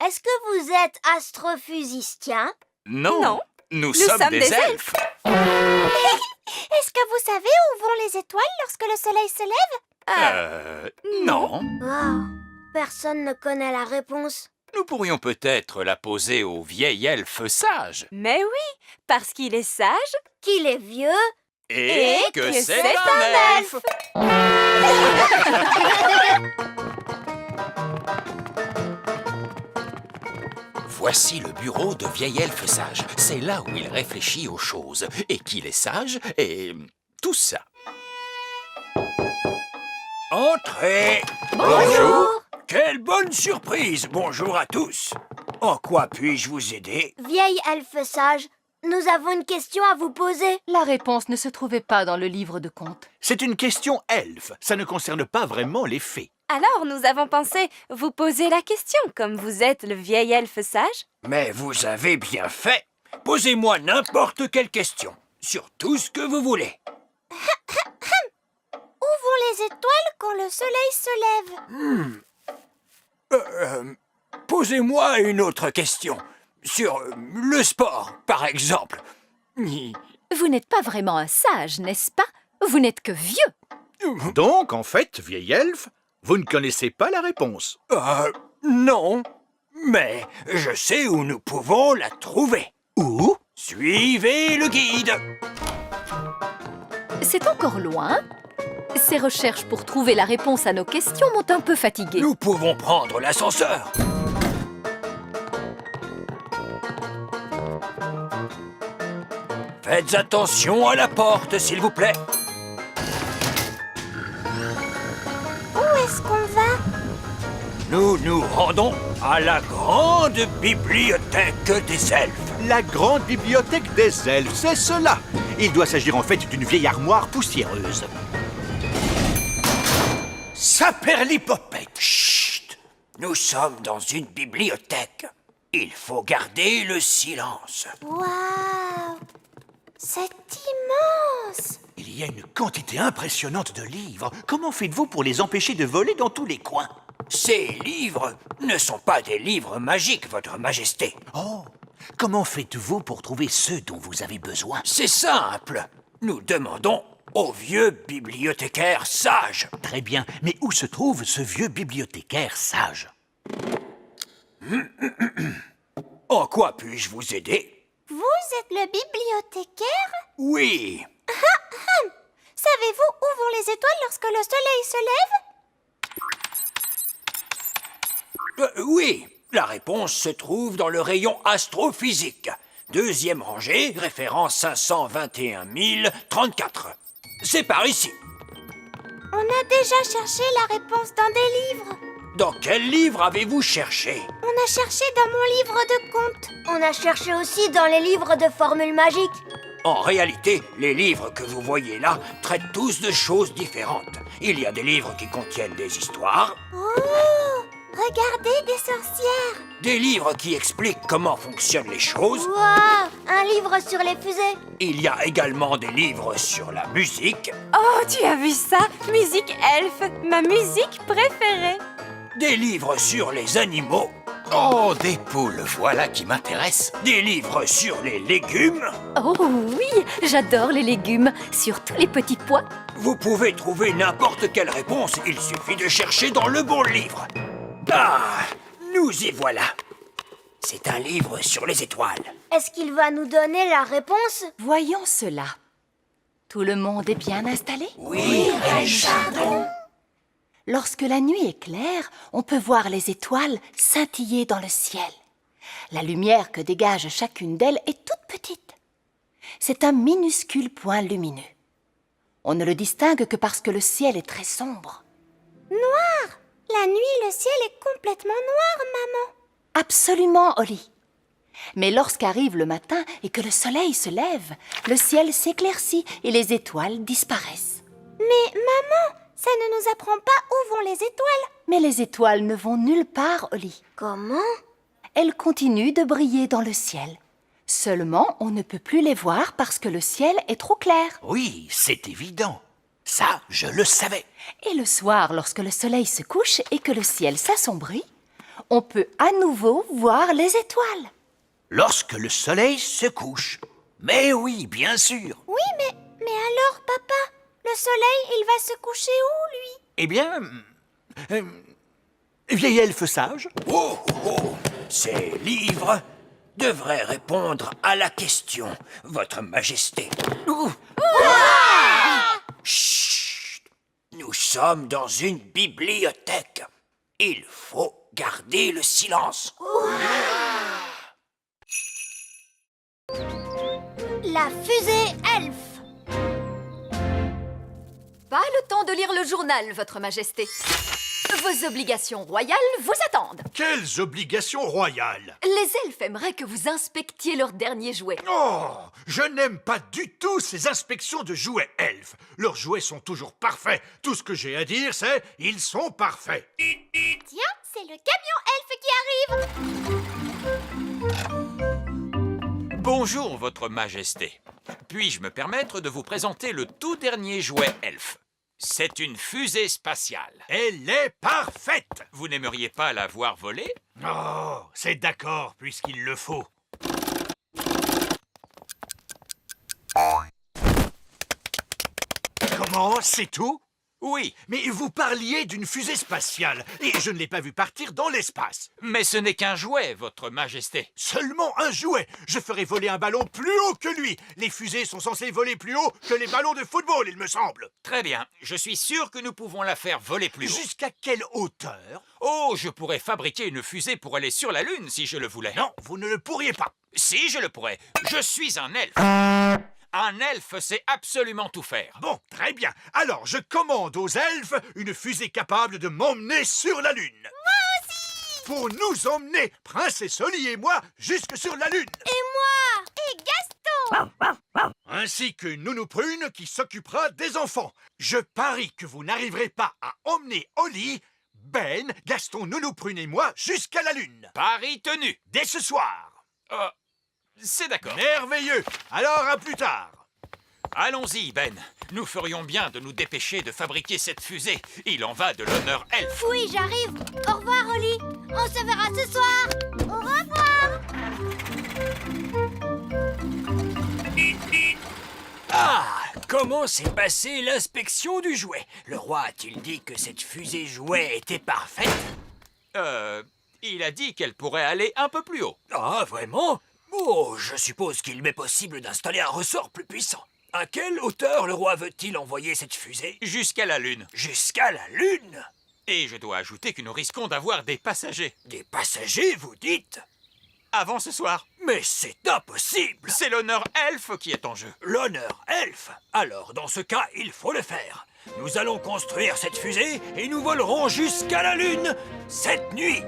B: est-ce que vous êtes astrophysiciens?
G: Non, nous sommes des elfes.
B: Est-ce que vous savez où vont les étoiles lorsque le soleil se lève?
G: Non.
B: Wow, personne ne connaît la réponse.
G: Nous pourrions peut-être la poser au vieil elfe sage.
E: Mais oui, parce qu'il est sage.
B: Qu'il est vieux.
G: Et que c'est un elfe. Voici le bureau de vieil elfe sage. C'est là où il réfléchit aux choses. Et qu'il est sage et tout ça. Entrez.
B: Bonjour.
C: Quelle bonne surprise! Bonjour à tous. En quoi puis-je vous aider?
B: Vieille elfe sage, nous avons une question à vous poser.
I: La réponse ne se trouvait pas dans le livre de contes.
F: C'est une question elfe. Ça ne concerne pas vraiment les fées.
K: Alors, nous avons pensé vous poser la question, comme vous êtes le vieil elfe sage.
C: Mais vous avez bien fait. Posez-moi n'importe quelle question, sur tout ce que vous voulez.
B: Où vont les étoiles quand le soleil se lève?
C: Posez-moi une autre question, sur le sport, par exemple.
I: Vous n'êtes pas vraiment un sage, n'est-ce pas? Vous n'êtes que vieux.
F: Donc, en fait, vieille elfe, vous ne connaissez pas la réponse.
C: Non, mais je sais où nous pouvons la trouver.
F: Où?
C: Suivez le guide.
I: C'est encore loin. Ces recherches pour trouver la réponse à nos questions m'ont un peu fatiguée.
C: Nous pouvons prendre l'ascenseur. Faites attention à la porte, s'il vous plaît.
B: Où est-ce qu'on va?
C: Nous nous rendons à la grande bibliothèque des elfes.
F: La grande bibliothèque des elfes, c'est cela. Il doit s'agir en fait d'une vieille armoire poussiéreuse.
C: Saperlipopette. Chut! Nous sommes dans une bibliothèque. Il faut garder le silence.
B: Waouh! C'est immense!
F: Il y a une quantité impressionnante de livres. Comment faites-vous pour les empêcher de voler dans tous les coins?
C: Ces livres ne sont pas des livres magiques, Votre Majesté.
F: Oh! Comment faites-vous pour trouver ceux dont vous avez besoin?
C: C'est simple. Nous demandons au vieux bibliothécaire sage.
F: Très bien, mais où se trouve ce vieux bibliothécaire sage?
C: En quoi puis-je vous aider?
B: Vous êtes le bibliothécaire?
C: Oui.
B: Savez-vous où vont les étoiles lorsque le soleil se lève?
C: Oui, la réponse se trouve dans le rayon astrophysique. Deuxième rangée, référence 521 034. C'est par ici.
B: On a déjà cherché la réponse dans des livres.
C: Dans quel livre avez-vous cherché?
B: On a cherché dans mon livre de contes. On a cherché aussi dans les livres de formules magiques.
C: En réalité, les livres que vous voyez là traitent tous de choses différentes. Il y a des livres qui contiennent des histoires,
B: Oh! Regardez, des sorcières!
C: des livres qui expliquent comment fonctionnent les choses.
B: Waouh! Un livre sur les fusées.
C: Il y a également des livres sur la musique,
K: Oh, tu as vu ça? Musique elfe, ma musique préférée.
C: des livres sur les animaux,
D: Oh, des poules, voilà qui m'intéresse.
C: des livres sur les légumes.
I: Oh oui, j'adore les légumes, surtout les petits pois.
C: Vous pouvez trouver n'importe quelle réponse, il suffit de chercher dans le bon livre. Ah, nous y voilà. C'est un livre sur les étoiles.
B: Est-ce qu'il va nous donner la réponse?
I: Voyons cela. Tout le monde est bien installé?
C: Oui, Reine Chardon.
I: Lorsque la nuit est claire, on peut voir les étoiles scintiller dans le ciel. La lumière que dégage chacune d'elles est toute petite. C'est un minuscule point lumineux. On ne le distingue que parce que le ciel est très sombre.
B: Noir! La nuit, le ciel est complètement noir, maman.
I: Absolument, Holly. Mais lorsqu'arrive le matin et que le soleil se lève, le ciel s'éclaircit et les étoiles disparaissent.
B: Mais maman, ça ne nous apprend pas où vont les étoiles.
I: Mais les étoiles ne vont nulle part, Holly.
B: Comment?
I: Elles continuent de briller dans le ciel. Seulement, on ne peut plus les voir parce que le ciel est trop clair.
F: Oui, c'est évident. Ça, je le savais.
I: Et le soir, lorsque le soleil se couche et que le ciel s'assombrit, on peut à nouveau voir les étoiles.
F: Lorsque le soleil se couche. Mais oui, bien sûr.
B: Oui, mais alors, papa, le soleil, il va se coucher où, lui?
F: Eh bien... vieille elfe sage.
C: Oh, oh, oh. Ces livres devraient répondre à la question, Votre Majesté. Chut! Nous sommes dans une bibliothèque. Il faut garder le silence.
B: La fusée elfe.
E: Pas le temps de lire le journal, Votre Majesté. Vos obligations royales vous attendent.
F: Quelles obligations royales!
E: Les elfes aimeraient que vous inspectiez leurs derniers jouets.
F: Oh, je n'aime pas du tout ces inspections de jouets elfes. Leurs jouets sont toujours parfaits. Tout ce que j'ai à dire, c'est ils sont parfaits.
B: Tiens, c'est le camion elfe qui arrive.
D: Bonjour, Votre Majesté. Puis-je me permettre de vous présenter le tout dernier jouet elfe? C'est une fusée spatiale.
F: Elle est parfaite!
D: Vous n'aimeriez pas la voir voler?
F: Oh, c'est d'accord, puisqu'il le faut. Comment? C'est tout?
D: Oui,
F: Mais vous parliez d'une fusée spatiale, et je ne l'ai pas vue partir dans l'espace.
D: mais ce n'est qu'un jouet, Votre Majesté.
F: Seulement un jouet. Je ferai voler un ballon plus haut que lui. Les fusées sont censées voler plus haut que les ballons de football, il me semble.
D: Très bien, je suis sûr que nous pouvons la faire voler plus haut.
F: Jusqu'à quelle hauteur?
D: Oh, je pourrais fabriquer une fusée pour aller sur la Lune si je le voulais.
F: Non, vous ne le pourriez pas.
D: Si je le pourrais. Je suis un elfe. Un elfe sait absolument tout faire.
F: Bon, très bien. Alors, je commande aux elfes une fusée capable de m'emmener sur la Lune.
B: Moi aussi.
F: Pour nous emmener, Princesse Oli et moi, jusque sur la Lune.
B: Et moi. Et Gaston.
F: Ainsi que Nounou Prune qui s'occupera des enfants. Je parie que vous n'arriverez pas à emmener Oli, Ben, Gaston, Nounou Prune et moi jusqu'à la Lune.
D: Pari tenu.
F: Dès ce soir.
D: C'est d'accord.
F: Merveilleux. Alors, à plus tard.
D: Allons-y, Ben. Nous ferions bien de nous dépêcher de fabriquer cette fusée. Il en va de l'honneur elfe.
B: Oui, j'arrive. Au revoir, Oli. On se verra ce soir. Au revoir.
C: Ah! Comment s'est passée l'inspection du jouet? Le roi a-t-il dit que cette fusée jouet était parfaite?
D: Il a dit qu'elle pourrait aller un peu plus haut.
C: Ah, vraiment? Oh, je suppose qu'il m'est possible d'installer un ressort plus puissant. À quelle hauteur le roi veut-il envoyer cette fusée?
D: Jusqu'à la Lune.
C: Jusqu'à la Lune?
D: Et je dois ajouter que nous risquons d'avoir des passagers.
C: Des passagers, vous dites?
D: Avant ce soir.
C: Mais c'est impossible!
D: C'est l'honneur elfe qui est en jeu.
C: L'honneur elfe? Alors, dans ce cas, il faut le faire. Nous allons construire cette fusée et nous volerons jusqu'à la Lune cette nuit.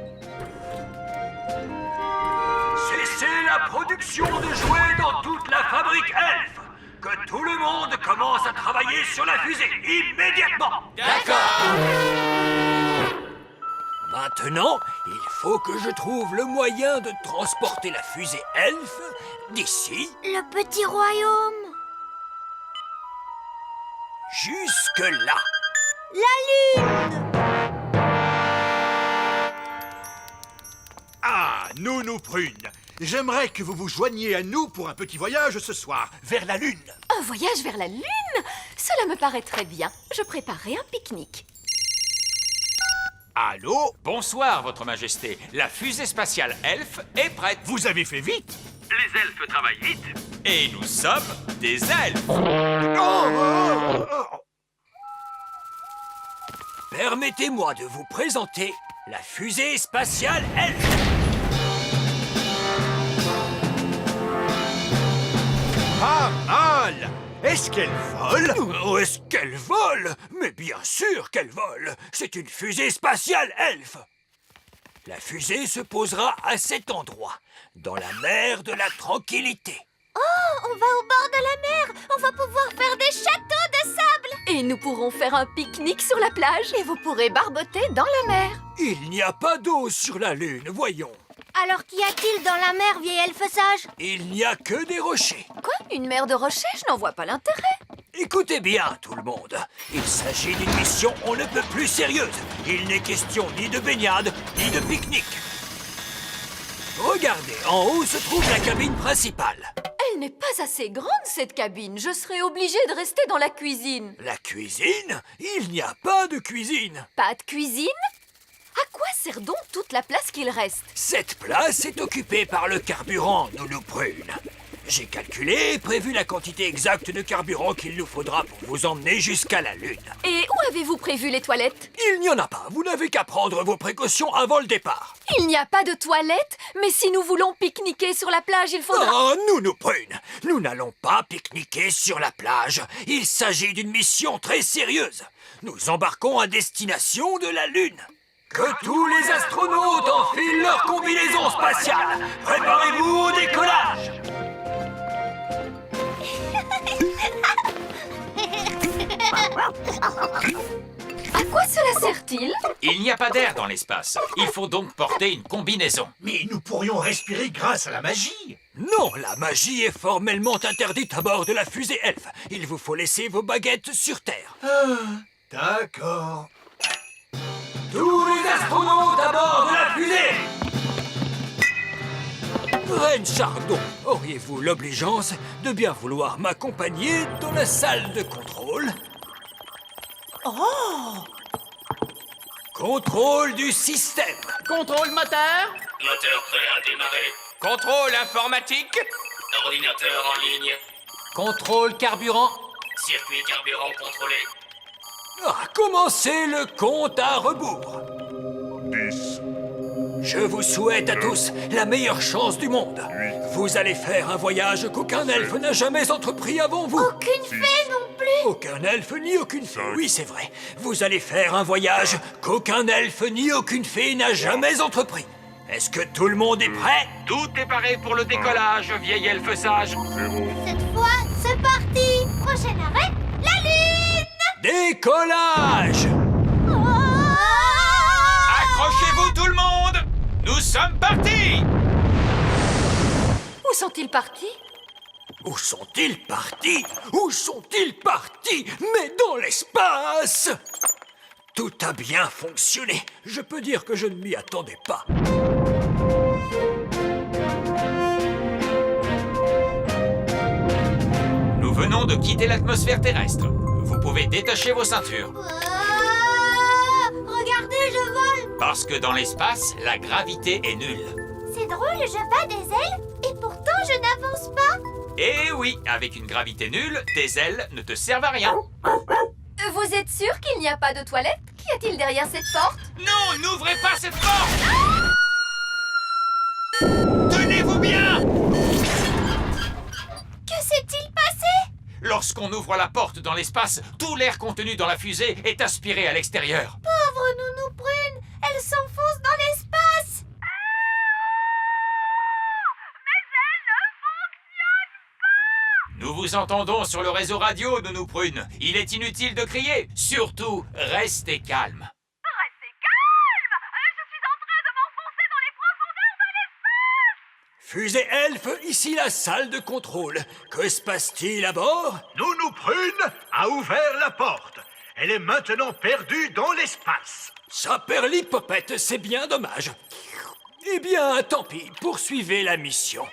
C: Cessez la production de jouets dans toute la fabrique elfe. Que tout le monde commence à travailler sur la fusée immédiatement.
D: D'accord.
C: Maintenant, il faut que je trouve le moyen de transporter la fusée elfe d'ici
B: Le petit royaume.
C: jusque là.
B: La Lune.
F: Ah, Nounou Prune. J'aimerais que vous vous joigniez à nous pour un petit voyage ce soir, vers la Lune.
E: Un voyage vers la Lune? Cela me paraît très bien. Je préparerai un pique-nique.
F: Allô?
D: Bonsoir, Votre Majesté. La fusée spatiale elfe est prête.
F: Vous avez fait vite?
G: Les elfes travaillent vite.
D: Et nous sommes des elfes.
C: Permettez-moi de vous présenter la fusée spatiale elfe.
F: Pas mal! Est-ce qu'elle vole?
C: Oh, est-ce qu'elle vole? Mais bien sûr qu'elle vole. C'est une fusée spatiale elfe. La fusée se posera à cet endroit, dans la mer de la tranquillité.
B: Oh, on va au bord de la mer. On va pouvoir faire des châteaux de sable.
E: Et nous pourrons faire un pique-nique sur la plage. Et vous pourrez barboter dans la mer.
C: Il n'y a pas d'eau sur la Lune, voyons.
B: Alors qu'y a-t-il dans la mer, vieil elfe sage?
C: Il n'y a que des rochers.
E: Quoi? Une mer de rochers? Je n'en vois pas l'intérêt.
C: Écoutez bien, tout le monde. Il s'agit d'une mission on ne peut plus sérieuse. Il n'est question ni de baignade, ni de pique-nique. Regardez, en haut se trouve la cabine principale.
E: Elle n'est pas assez grande, cette cabine. Je serai obligée de rester dans la cuisine.
C: La cuisine? Il n'y a pas de cuisine.
E: Pas de cuisine? À quoi sert donc toute la place qu'il reste?
C: Cette place est occupée par le carburant, Nounou Prune. J'ai calculé et prévu la quantité exacte de carburant qu'il nous faudra pour vous emmener jusqu'à la Lune.
E: Et où avez-vous prévu les toilettes?
C: Il n'y en a pas. Vous n'avez qu'à prendre vos précautions avant le départ.
E: Il n'y a pas de toilettes, mais si nous voulons pique-niquer sur la plage, il faudra...
C: Oh, Nounou Prune, nous n'allons pas pique-niquer sur la plage. Il s'agit d'une mission très sérieuse. Nous embarquons à destination de la Lune. Que tous les astronautes enfilent leur combinaison spatiale. Préparez-vous au décollage.
E: À quoi cela sert-il?
D: Il n'y a pas d'air dans l'espace. Il faut donc porter une combinaison.
F: Mais nous pourrions respirer grâce à la magie.
C: Non, la magie est formellement interdite à bord de la fusée Elf. Il vous faut laisser vos baguettes sur Terre.
F: D'accord.
C: Tous les astronautes à bord de la fusée! Reine Chardon, auriez-vous l'obligeance de bien vouloir m'accompagner dans la salle de contrôle?
J: Oh!
C: Contrôle du système.
H: Contrôle moteur.
G: Moteur prêt à démarrer.
D: Contrôle informatique.
G: Ordinateur en ligne.
C: Contrôle carburant.
G: Circuit carburant contrôlé.
C: Commencez le compte à rebours.
G: 10.
C: Je vous souhaite à tous la meilleure chance du monde. Vous allez faire un voyage qu'aucun elfe n'a jamais entrepris avant vous.
B: Aucune fée non plus.
C: Aucun elfe ni aucune fée. Oui, c'est vrai. Vous allez faire un voyage qu'aucun elfe ni aucune fée n'a jamais entrepris. Est-ce que tout le monde est prêt?
D: Tout est paré pour le décollage, vieil elfe sage.
B: Cette fois, c'est parti. Prochain arrêt, la Lune.
C: Décollage!
D: Accrochez-vous tout le monde. Nous sommes partis.
E: Où sont-ils partis?
C: Où sont-ils partis? Où sont-ils partis? Mais dans l'espace! Tout a bien fonctionné. Je peux dire que je ne m'y attendais pas.
D: Nous venons de quitter l'atmosphère terrestre. Vous pouvez détacher vos ceintures.
B: Regardez, je vole.
D: Parce que dans l'espace, la gravité est nulle.
B: C'est drôle, je bats des ailes et pourtant je n'avance pas.
D: Eh oui, avec une gravité nulle, tes ailes ne te servent à rien.
E: Vous êtes sûr qu'il n'y a pas de toilette? Qu'y a-t-il derrière cette porte?
D: Non, n'ouvrez pas cette porte! Tenez-vous bien!
B: Que s'est-il passé?
D: Lorsqu'on ouvre la porte dans l'espace, tout l'air contenu dans la fusée est aspiré à l'extérieur.
B: Pauvre Nounou Prune, elle s'enfonce dans l'espace.
D: Nous vous entendons sur le réseau radio, Nounou Prune. Il est inutile de crier. Surtout, restez calme.
C: Fusée Elf, ici la salle de contrôle. Que se passe-t-il à bord?
F: Nounou Prune a ouvert la porte. Elle est maintenant perdue dans l'espace.
C: Saperlipopette, c'est bien dommage. Eh bien, tant pis, poursuivez la mission.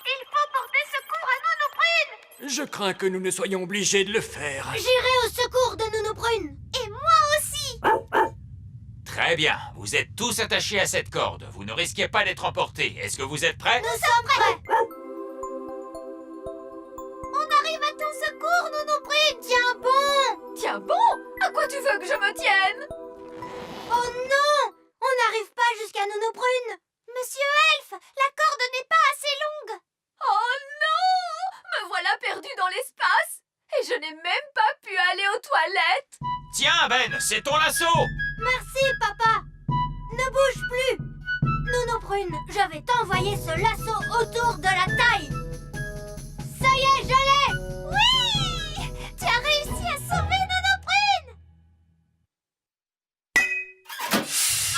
B: Il faut porter secours à Nounou Prune.
C: Je crains que nous ne soyons obligés de le faire.
B: J'irai au secours de Nounou Prune. Et moi aussi.
D: Très bien, vous êtes tous attachés à cette corde. Vous ne risquez pas d'être emportés. Est-ce que vous êtes prêts?
B: Nous sommes prêts. On arrive à ton secours, Nounou Prune. Tiens bon.
E: Tiens bon? À quoi tu veux que je me tienne?
B: Oh non! On n'arrive pas jusqu'à Nounou Prune. Monsieur Elf, la corde n'est pas assez longue.
E: Oh non! Me voilà perdue dans l'espace et je n'ai même pas pu aller aux toilettes.
D: Tiens, Ben, c'est ton lasso!
B: Merci, papa. Ne bouge plus. Nounou Prune, je vais t'envoyer ce lasso autour de la taille. Ça y est, je l'ai. Oui! Tu as réussi à sauver Nounou Prune.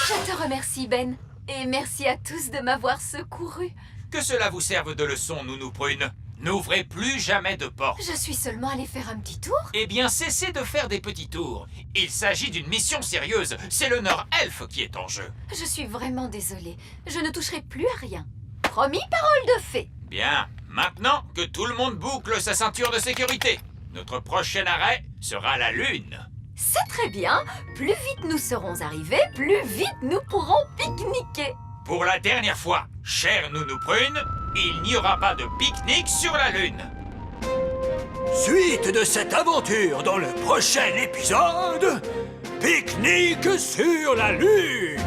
E: Je te remercie, Ben. Et merci à tous de m'avoir secouru.
D: Que cela vous serve de leçon, Nounou Prune. N'ouvrez plus jamais de porte.
E: Je suis seulement allée faire un petit tour.
D: Eh bien, cessez de faire des petits tours. Il s'agit d'une mission sérieuse. C'est l'honneur elfe qui est en jeu.
E: Je suis vraiment désolée. Je ne toucherai plus à rien. Promis, parole de fée.
D: Bien. Maintenant, que tout le monde boucle sa ceinture de sécurité. Notre prochain arrêt sera la Lune.
E: C'est très bien. Plus vite nous serons arrivés, plus vite nous pourrons pique-niquer.
D: Pour la dernière fois, chère Nounou Prune, il n'y aura pas de pique-nique sur la Lune.
C: Suite de cette aventure dans le prochain épisode, pique-nique sur la Lune.